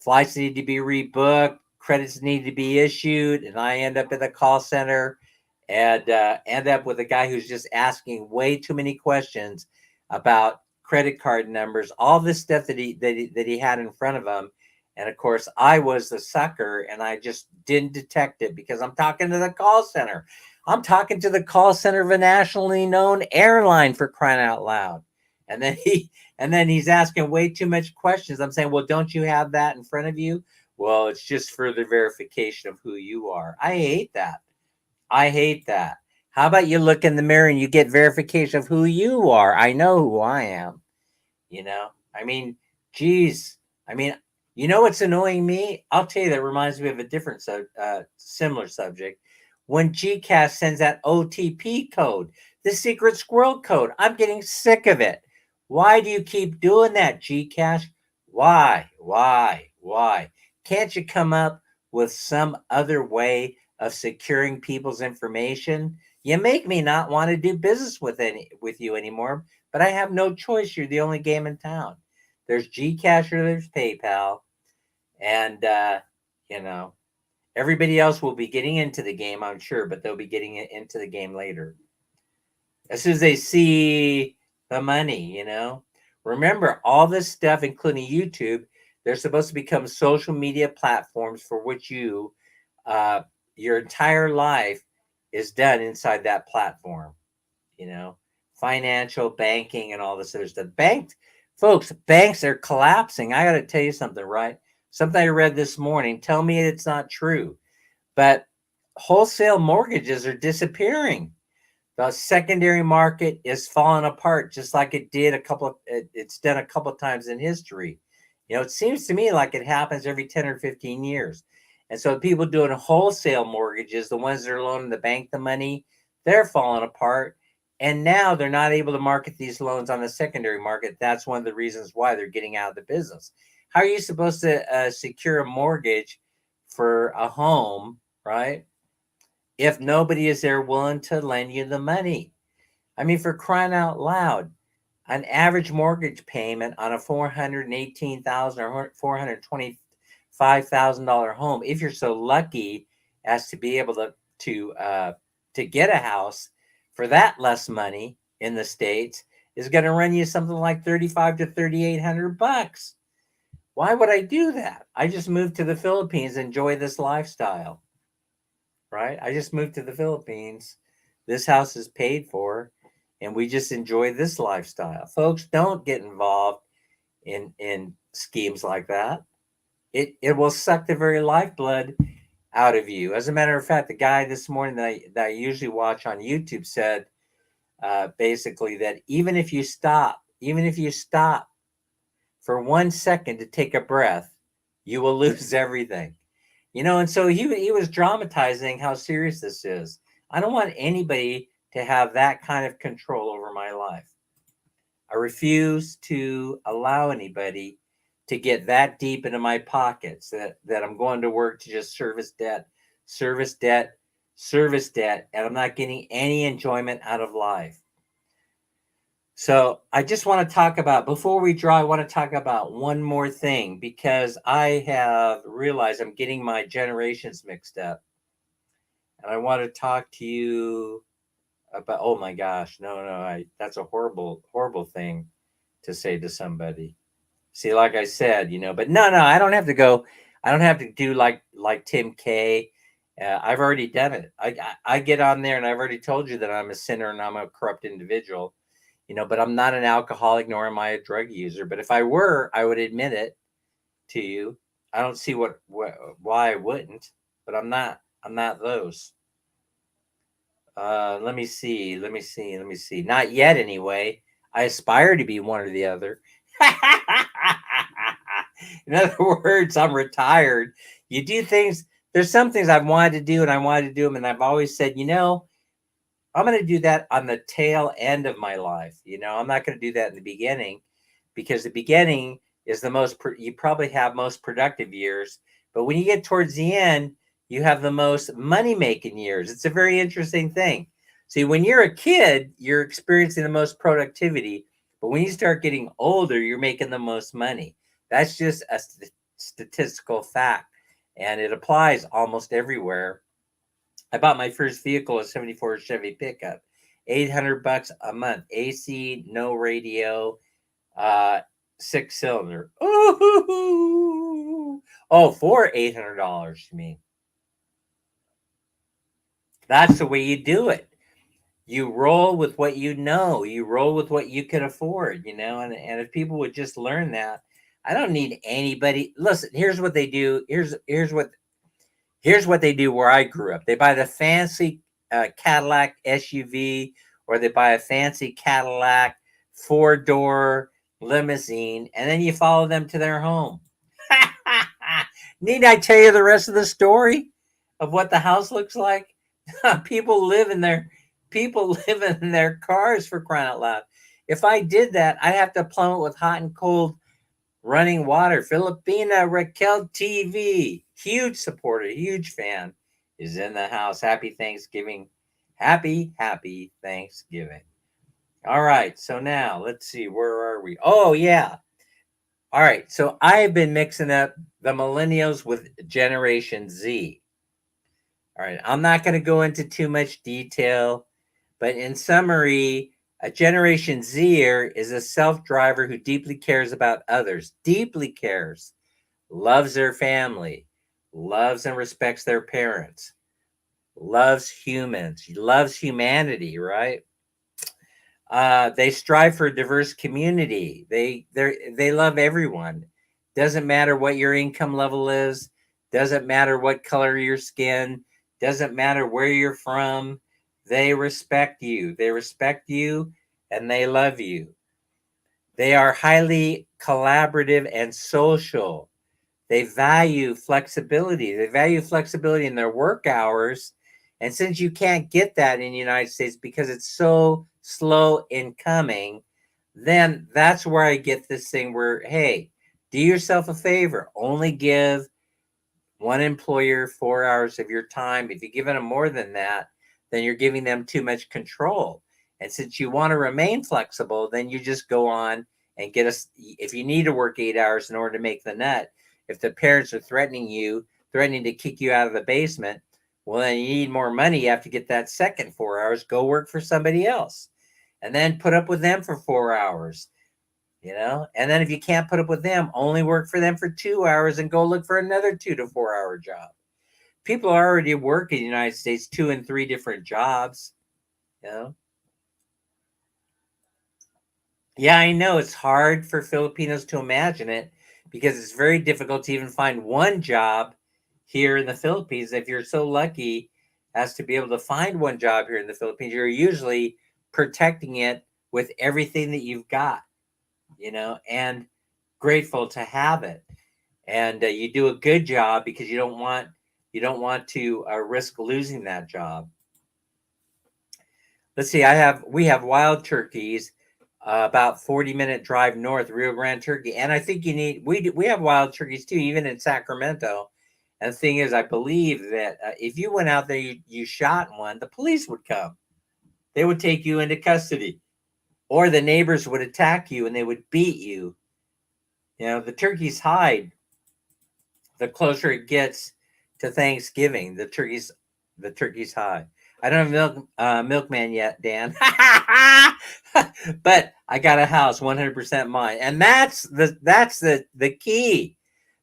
Flights need to be rebooked, credits need to be issued, and I end up in the call center and end up with a guy who's just asking way too many questions about credit card numbers, all this stuff that he had in front of him. And of course, I was the sucker, and I just didn't detect it because I'm talking to the call center. I'm talking to the call center of a nationally known airline, for crying out loud. And then he's asking way too much questions. I'm saying, well, don't you have that in front of you? Well, it's just further verification of who you are. I hate that. I hate that. How about you look in the mirror and you get verification of who you are? I know who I am. I mean, geez. I mean, what's annoying me? I'll tell you, that reminds me of a different similar subject. When GCash sends that OTP code, the secret squirrel code, I'm getting sick of it. Why do you keep doing that, GCash? Why? Why? Why? Can't you come up with some other way of securing people's information? You make me not want to do business with you anymore, but I have no choice. You're the only game in town. There's GCash or there's PayPal, and you know everybody else will be getting into the game, I'm sure, but they'll be getting into the game later as soon as they see the money. Remember, all this stuff, including YouTube, they're supposed to become social media platforms for which your entire life is done inside that platform. financial banking and all this other stuff. Folks, banks are collapsing. I got to tell you something, right? Something I read this morning. Tell me it's not true, but wholesale mortgages are disappearing. The secondary market is falling apart, just like it did it's done a couple of times in history. It seems to me like it happens every 10 or 15 years. And so people doing wholesale mortgages, the ones that are loaning the bank the money, they're falling apart. And now they're not able to market these loans on the secondary market. That's one of the reasons why they're getting out of the business. How are you supposed to secure a mortgage for a home, right, if nobody is there willing to lend you the money? I mean, for crying out loud, an average mortgage payment on a $418,000 or $425,000 home, if you're so lucky as to be able to get a house for that less money in the States, is going to run you something like 35 to 3,800 bucks. Why would I do that? I just moved to the Philippines, enjoy this lifestyle, right? I just moved to the Philippines. This house is paid for, and we just enjoy this lifestyle. Folks, don't get involved in schemes like that. It will suck the very lifeblood out of you. As a matter of fact, the guy this morning that I usually watch on YouTube said basically that even if you stop for 1 second to take a breath, you will lose everything. And so he was dramatizing how serious this is. I don't want anybody to have that kind of control over my life. I refuse to allow anybody to get that deep into my pockets that I'm going to work to just service debt, service debt, service debt, and I'm not getting any enjoyment out of life. So I just want to talk about, before we draw, I want to talk about one more thing, because I have realized I'm getting my generations mixed up. And I want to talk to you about, oh my gosh, no, that's a horrible, horrible thing to say to somebody. See, like I said, but no, I don't have to go. I don't have to do like Tim K. I've already done it. I get on there and I've already told you that I'm a sinner and I'm a corrupt individual. But I'm not an alcoholic, nor am I a drug user. But if I were, I would admit it to you. I don't see why I wouldn't, but I'm not. I'm not those. Let me see. Not yet, anyway. I aspire to be one or the other. In other words, I'm retired. You do things. There's some things I've wanted to do, and I wanted to do them, and I've always said, I'm going to do that on the tail end of my life. I'm not going to do that in the beginning, because the beginning is you probably have most productive years. But when you get towards the end, you have the most money-making years. It's a very interesting thing. See, when you're a kid, you're experiencing the most productivity. But when you start getting older, you're making the most money. That's just a statistical fact. And it applies almost everywhere. I bought my first vehicle, a 74 Chevy pickup, $800 a month, AC, no radio, 6-cylinder. Ooh, for $800, you mean? That's the way you do it. You roll with what you know. You roll with what you can afford, and if people would just learn that. I don't need anybody. Listen, here's what they do. Here's what they do where I grew up. They buy the fancy Cadillac SUV, or they buy a fancy Cadillac 4-door limousine, and then you follow them to their home. Need I tell you the rest of the story of what the house looks like? People live in their cars, for crying out loud. If I did that, I'd have to plumb it with hot and cold running water. Filipina Raquel TV, huge supporter, huge fan, is in the house. Happy Thanksgiving. Happy Thanksgiving. All right, so now let's see, where are we? Oh, yeah. All right, so I've been mixing up the millennials with Generation Z. All right, I'm not going to go into too much detail, but in summary, a Generation Zer is a self-driver who deeply cares about others, deeply cares, loves their family, loves and respects their parents, loves humans, loves humanity, right? They strive for a diverse community. They love everyone. Doesn't matter what your income level is. Doesn't matter what color your skin. Doesn't matter where you're from. They respect you. They respect you, and they love you. They are highly collaborative and social. They value flexibility. They value flexibility in their work hours. And since you can't get that in the United States because it's so slow in coming, then that's where I get this thing where, hey, do yourself a favor. Only give one employer 4 hours of your time. If you're giving them more than that, then you're giving them too much control. And since you want to remain flexible, then you just go on and get us. If you need to work 8 hours in order to make the nut, if the parents are threatening to kick you out of the basement, well, then you need more money. You have to get that second 4 hours, go work for somebody else, and then put up with them for 4 hours. And then if you can't put up with them, only work for them for 2 hours and go look for another 2 to 4 hour job. People already work in the United States 2 and 3 different jobs. you know yeah, I know it's hard for Filipinos to imagine it because it's very difficult to even find one job here in the Philippines. If you're so lucky as to be able to find one job here in the Philippines, you're usually protecting it with everything that you've got, and grateful to have it. And you do a good job because you don't want to risk losing that job. Let's see. We have wild turkeys about 40-minute drive north, Rio Grande turkey, and I think we have wild turkeys too, even in Sacramento. And the thing is, I believe that if you went out there, you shot one, the police would come. They would take you into custody, or the neighbors would attack you and they would beat you. The turkeys hide the closer it gets to Thanksgiving. The turkeys hide. I don't have milkman yet, Dan, but I got a house, 100% mine, and that's the key.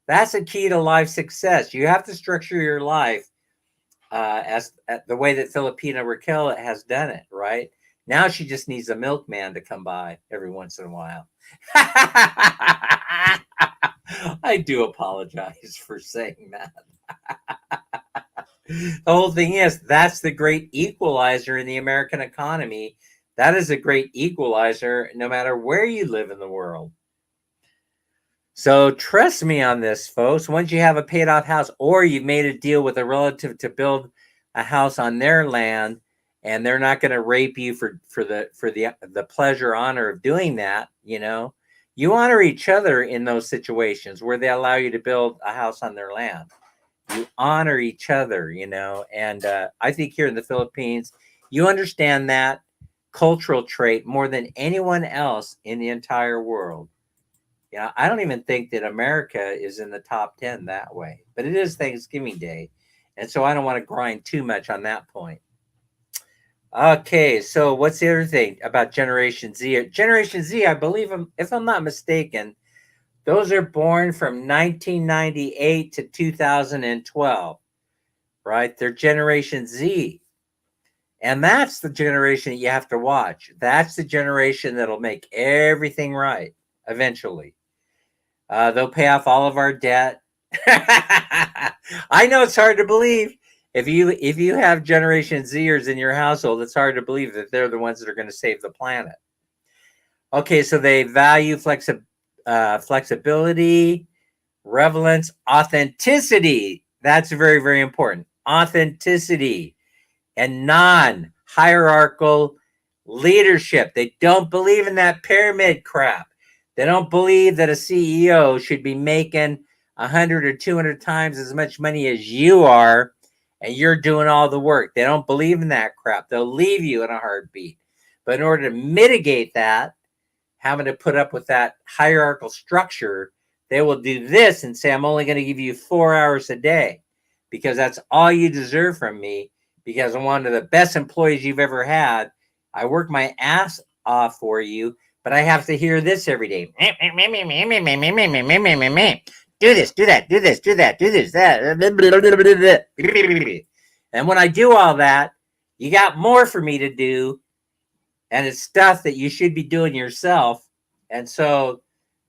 That's the key to life success. You have to structure your life as the way that Filipina Raquel has done it. Right now, she just needs a milkman to come by every once in a while. I do apologize for saying that. The whole thing is that's the great equalizer in the American economy. That is a great equalizer no matter where you live in the world. So trust me on this, folks. Once you have a paid off house or you've made a deal with a relative to build a house on their land, and they're not going to rape you for the pleasure honor of doing that, you honor each other in those situations where they allow you to build a house on their land. You honor each other, and I think here in the Philippines, you understand that cultural trait more than anyone else in the entire world. I don't even think that America is in the top 10 that way, but it is Thanksgiving Day. And so I don't want to grind too much on that point. Okay, so what's the other thing about Generation Z? Generation Z, I believe, if I'm not mistaken, those are born from 1998 to 2012, right? They're Generation Z. And that's the generation you have to watch. That's the generation that'll make everything right eventually. They'll pay off all of our debt. I know it's hard to believe. If you have Generation Zers in your household, it's hard to believe that they're the ones that are going to save the planet. Okay, so they value flexibility, relevance, authenticity. That's very, very important. Authenticity and non-hierarchical leadership. They don't believe in that pyramid crap. They don't believe that a CEO should be making 100 or 200 times as much money as you are, and you're doing all the work. They don't believe in that crap. They'll leave you in a heartbeat. But in order to mitigate that, having to put up with that hierarchical structure, they will do this and say, I'm only going to give you 4 hours a day because that's all you deserve from me, because I'm one of the best employees you've ever had. I work my ass off for you, but I have to hear this every day. Do this, do that, do this, do that, do this, that. And when I do all that, you got more for me to do. and it's stuff that you should be doing yourself. And so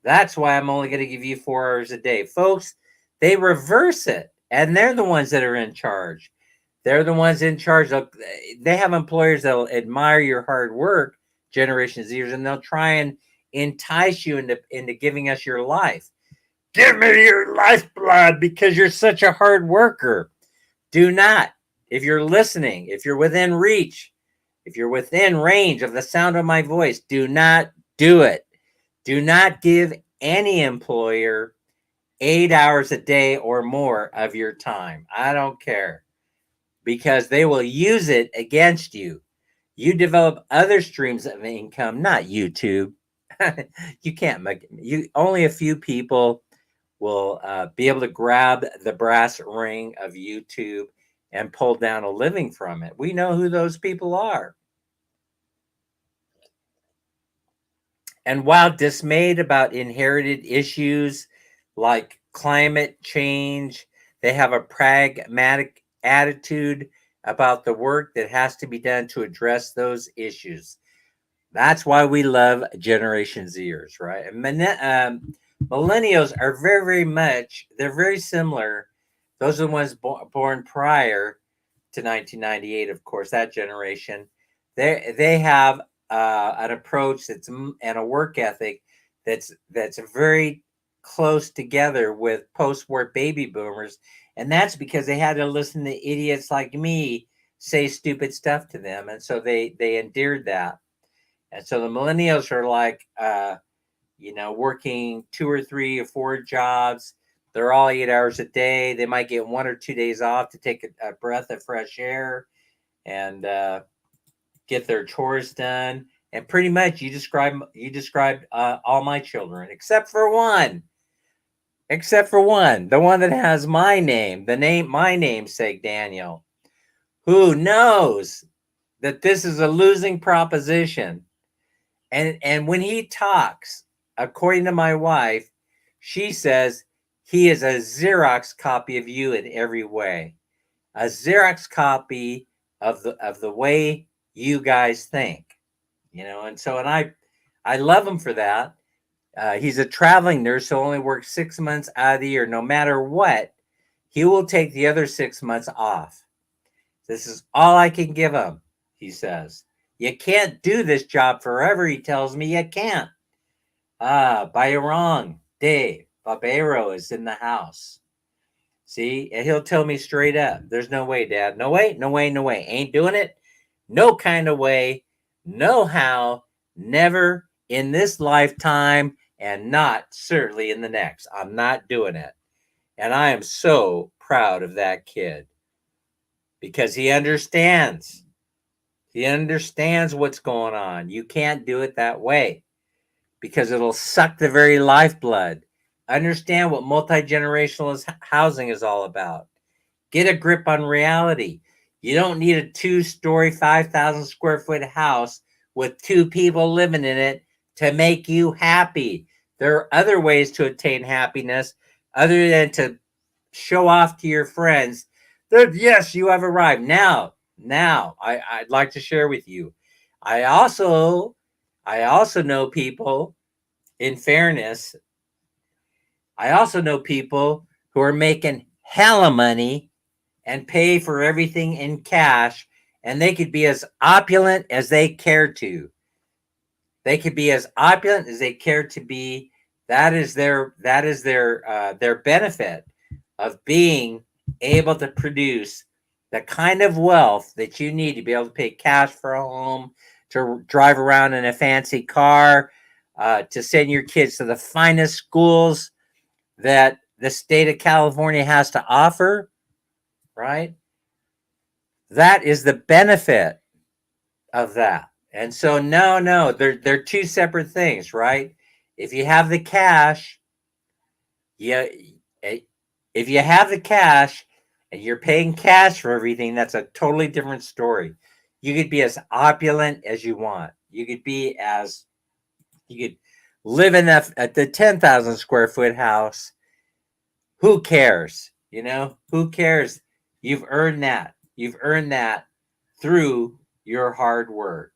that's why I'm only going to give you 4 hours a day. Folks, they reverse it, and they're the ones that are in charge. They're the ones in charge. They have employers that will admire your hard work, Generation Zers, and they'll try and entice you into giving us your life. Give me your lifeblood because you're such a hard worker. Do not. If you're listening, if you're within reach, if you're within range of the sound of my voice, do not do it. Do not give any employer 8 hours a day or more of your time. I don't care, because they will use it against you. You develop other streams of income, not YouTube. You can't make you. Only a few people will be able to grab the brass ring of YouTube and pull down a living from it. We know who those people are. And while dismayed about inherited issues like climate change, they have a pragmatic attitude about the work that has to be done to address those issues. That's why we love Generation Zers, right? And millennials are very, very much, they're very similar. Those are the ones born prior to 1998, of course, that generation. They have an approach and a work ethic that's very close together with post-war baby boomers, and that's because they had to listen to idiots like me say stupid stuff to them, and so they endured that. And so the millennials are like, working 2 or 3 or 4 jobs. They're all 8 hours a day. They might get 1 or 2 days off to take a breath of fresh air and get their chores done. And pretty much, you described all my children, except for one. The one that has my name, my namesake, Daniel, who knows that this is a losing proposition. And when he talks, according to my wife, she says he is a Xerox copy of you in every way. A Xerox copy of the way you guys think. And I love him for that. He's a traveling nurse, so only works 6 months out of the year. No matter what, he will take the other 6 months off. This is all I can give him, he says. You can't do this job forever, he tells me. You can't. Bayron, Dave, Barbero is in the house. See, and he'll tell me straight up, there's no way, Dad. No way, no way, no way. Ain't doing it. No kind of way. No how. Never in this lifetime, and not certainly in the next. I'm not doing it. And I am so proud of that kid because he understands. He understands what's going on. You can't do it that way because it'll suck the very lifeblood. Understand what multi-generational housing is all about. Get a grip on reality. You don't need a 2-story, 5,000 square foot house with 2 people living in it to make you happy. There are other ways to attain happiness other than to show off to your friends that, yes, you have arrived. Now, I'd like to share with you. I also know people, in fairness, I also know people who are making hella money and pay for everything in cash, and they could be as opulent as they care to. They could be as opulent as they care to be. That is their benefit of being able to produce the kind of wealth that you need to be able to pay cash for a home, to drive around in a fancy car, to send your kids to the finest schools that the state of California has to offer, right? That is the benefit of that. And so, no, they're 2 separate things, right? If you have the cash, if you have the cash and you're paying cash for everything, that's a totally different story. You could be as opulent as you want. You could live in the 10,000 square foot house. Who cares? Who cares? You've earned that. You've earned that through your hard work.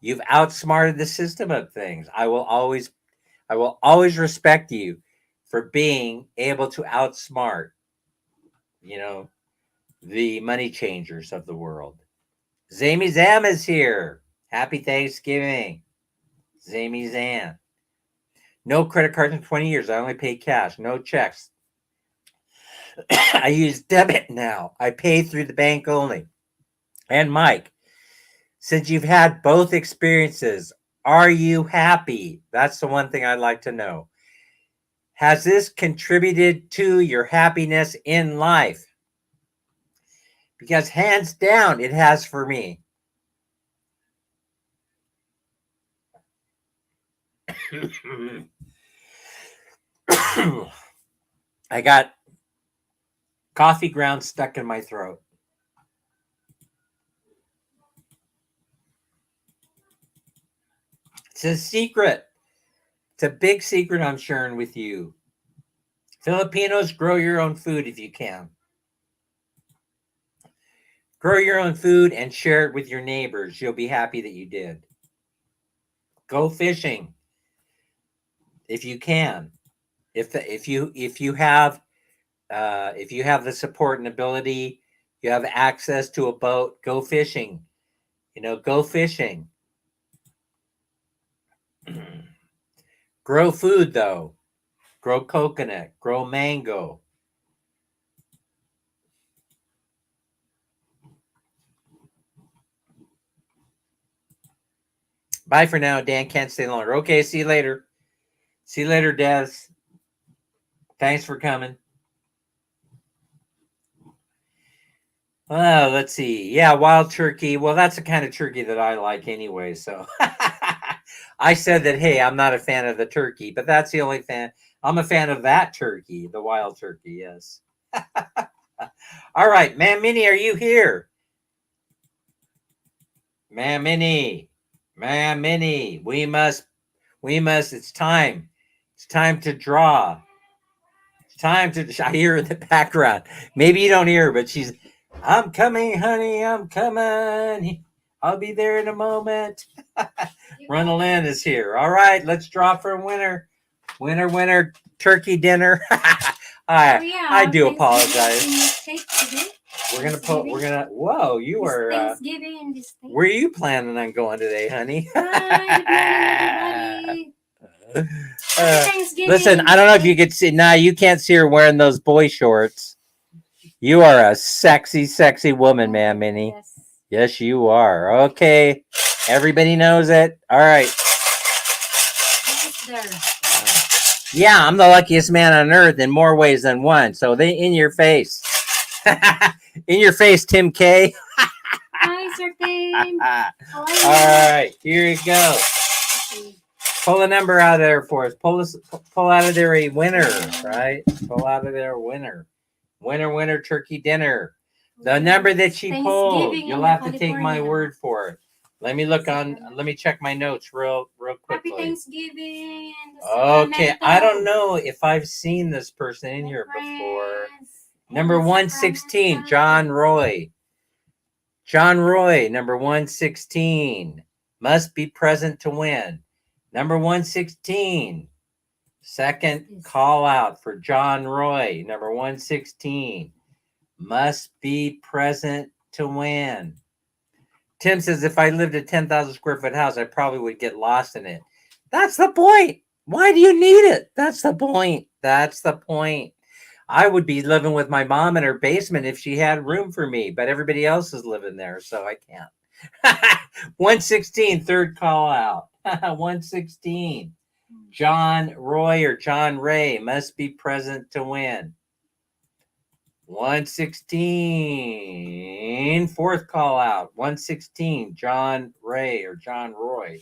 You've outsmarted the system of things. I will always respect you for being able to outsmart, you know, the money changers of the world. Zamy Zam is here. Happy Thanksgiving, Zamy Zam. No credit cards in 20 years. I only pay cash, no checks. I use debit now. I pay through the bank only. And Mike, since you've had both experiences, are you happy? That's the one thing I'd like to know. Has this contributed to your happiness in life? Because hands down, it has for me. I got coffee grounds stuck in my throat. It's a secret. It's a big secret I'm sharing with you. Filipinos, grow your own food if you can. Grow your own food and share it with your neighbors. You'll be happy that you did. Go fishing if you can. If you have the support and ability, you have access to a boat, go fishing. Go fishing. Grow food though. Grow coconut, grow mango. Bye for now. Dan can't stay longer. Okay, see you later. See you later, Des. Thanks for coming. Let's see. Yeah, wild turkey. Well, that's the kind of turkey that I like anyway. So I said that, hey, I'm not a fan of the turkey, but that's the only fan. I'm a fan of that turkey, the wild turkey, yes. All right, Man Minnie, are you here? Man Minnie, we must, it's time. It's time to draw. It's time to, I hear her in the background. Maybe you don't hear her, but she's, I'm coming, honey, I'm coming. I'll be there in a moment. Ronald is here. All right, let's draw for a winner. Winner, turkey dinner. I do apologize. We're gonna. Whoa, you are.
Thanksgiving.
Where are you planning on going today, honey? Listen, I don't know if you could see. Nah, you can't see her wearing those boy shorts. You are a sexy, sexy woman, man, Minnie. Yes, you are. Okay, everybody knows it. All right. Yeah, I'm the luckiest man on earth in more ways than one. So they in your face. In your face, Tim K.
Hi, Sir Tim.
All right, here you go. Pull a number out of there for us. Pull out of there a winner, right? Pull out of there a winner. Winner, turkey dinner. The number that she pulled, you'll have to take my word for it. Let me check my notes real quickly.
Happy Thanksgiving.
Okay, I don't know if I've seen this person in here before. Number 116, John Roy. John Roy, number 116. Must be present to win. Number 116. Second call out for John Roy, number 116. Must be present to win. Tim says, if I lived a 10,000 square foot house, I probably would get lost in it. That's the point. Why do you need it? That's the point. I would be living with my mom in her basement if she had room for me, but everybody else is living there, so I can't. 116, third call out. 116. John Roy or John Ray must be present to win. 116, fourth call out. 116, John Ray or John Roy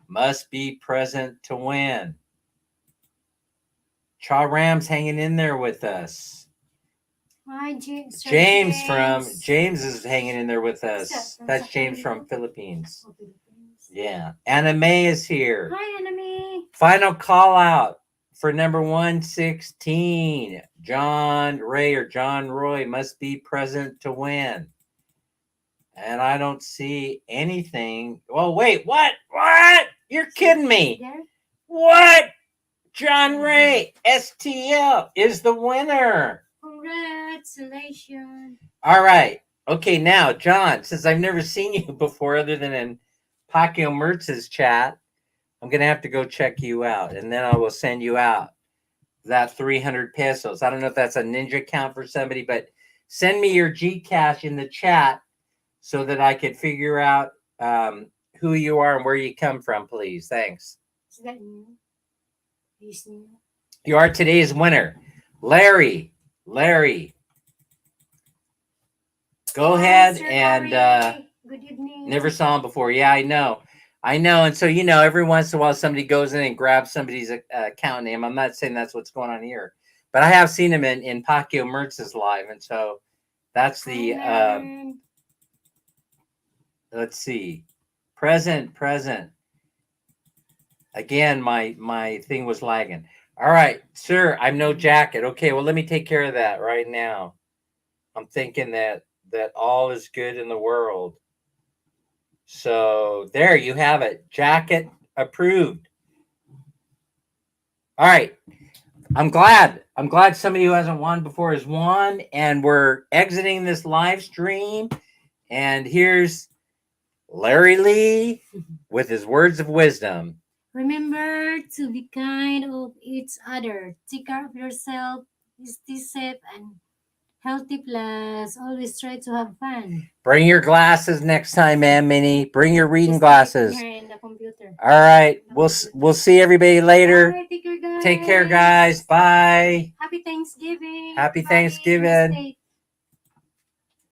must be present to win. Chaw Ram's hanging in there with us.
Hi, James.
James is hanging in there with us. That's James from Philippines. Yeah. Anna May is here.
Hi, Anna May.
Final call out for number 116. John Ray or John Roy must be present to win. And I don't see anything. Oh, wait, what? What? You're kidding me.
There?
What? John Ray, STL, is the winner.
Congratulations.
All right. Okay, now, John, since I've never seen you before other than in Pacquiao Mertz's chat, I'm going to have to go check you out. And then I will send you out that 300 pesos. I don't know if that's a ninja count for somebody, but send me your Gcash in the chat so that I could figure out who you are and where you come from, please. Thanks.
Is that new? Is new?
You are today's winner, Larry. Larry, go ahead
Sir
and
Larry. Good evening.
never saw him before. Yeah, I know. And so, every once in a while somebody goes in and grabs somebody's account name. I'm not saying that's what's going on here, but I have seen him in Pacquiao Mertz's live. And so that's the, let's see, present. Again, my thing was lagging. All right, sir, I'm no jacket. Okay, well, let me take care of that right now. I'm thinking that all is good in the world. So there you have it. Jacket approved. All right. I'm glad somebody who hasn't won before has won, and we're exiting this live stream. And here's Larry Lee with his words of wisdom.
Remember to be kind of each other. Take care of yourself. Stay safe and healthy. Plus, always try to have fun.
Bring your glasses next time, man, Minnie. Bring your reading
Just
glasses.
Here in the computer.
All right. We'll see everybody later.
All right, take care, guys.
Take care, guys. Bye.
Happy Thanksgiving.
Happy
Everybody in the
Thanksgiving.
States.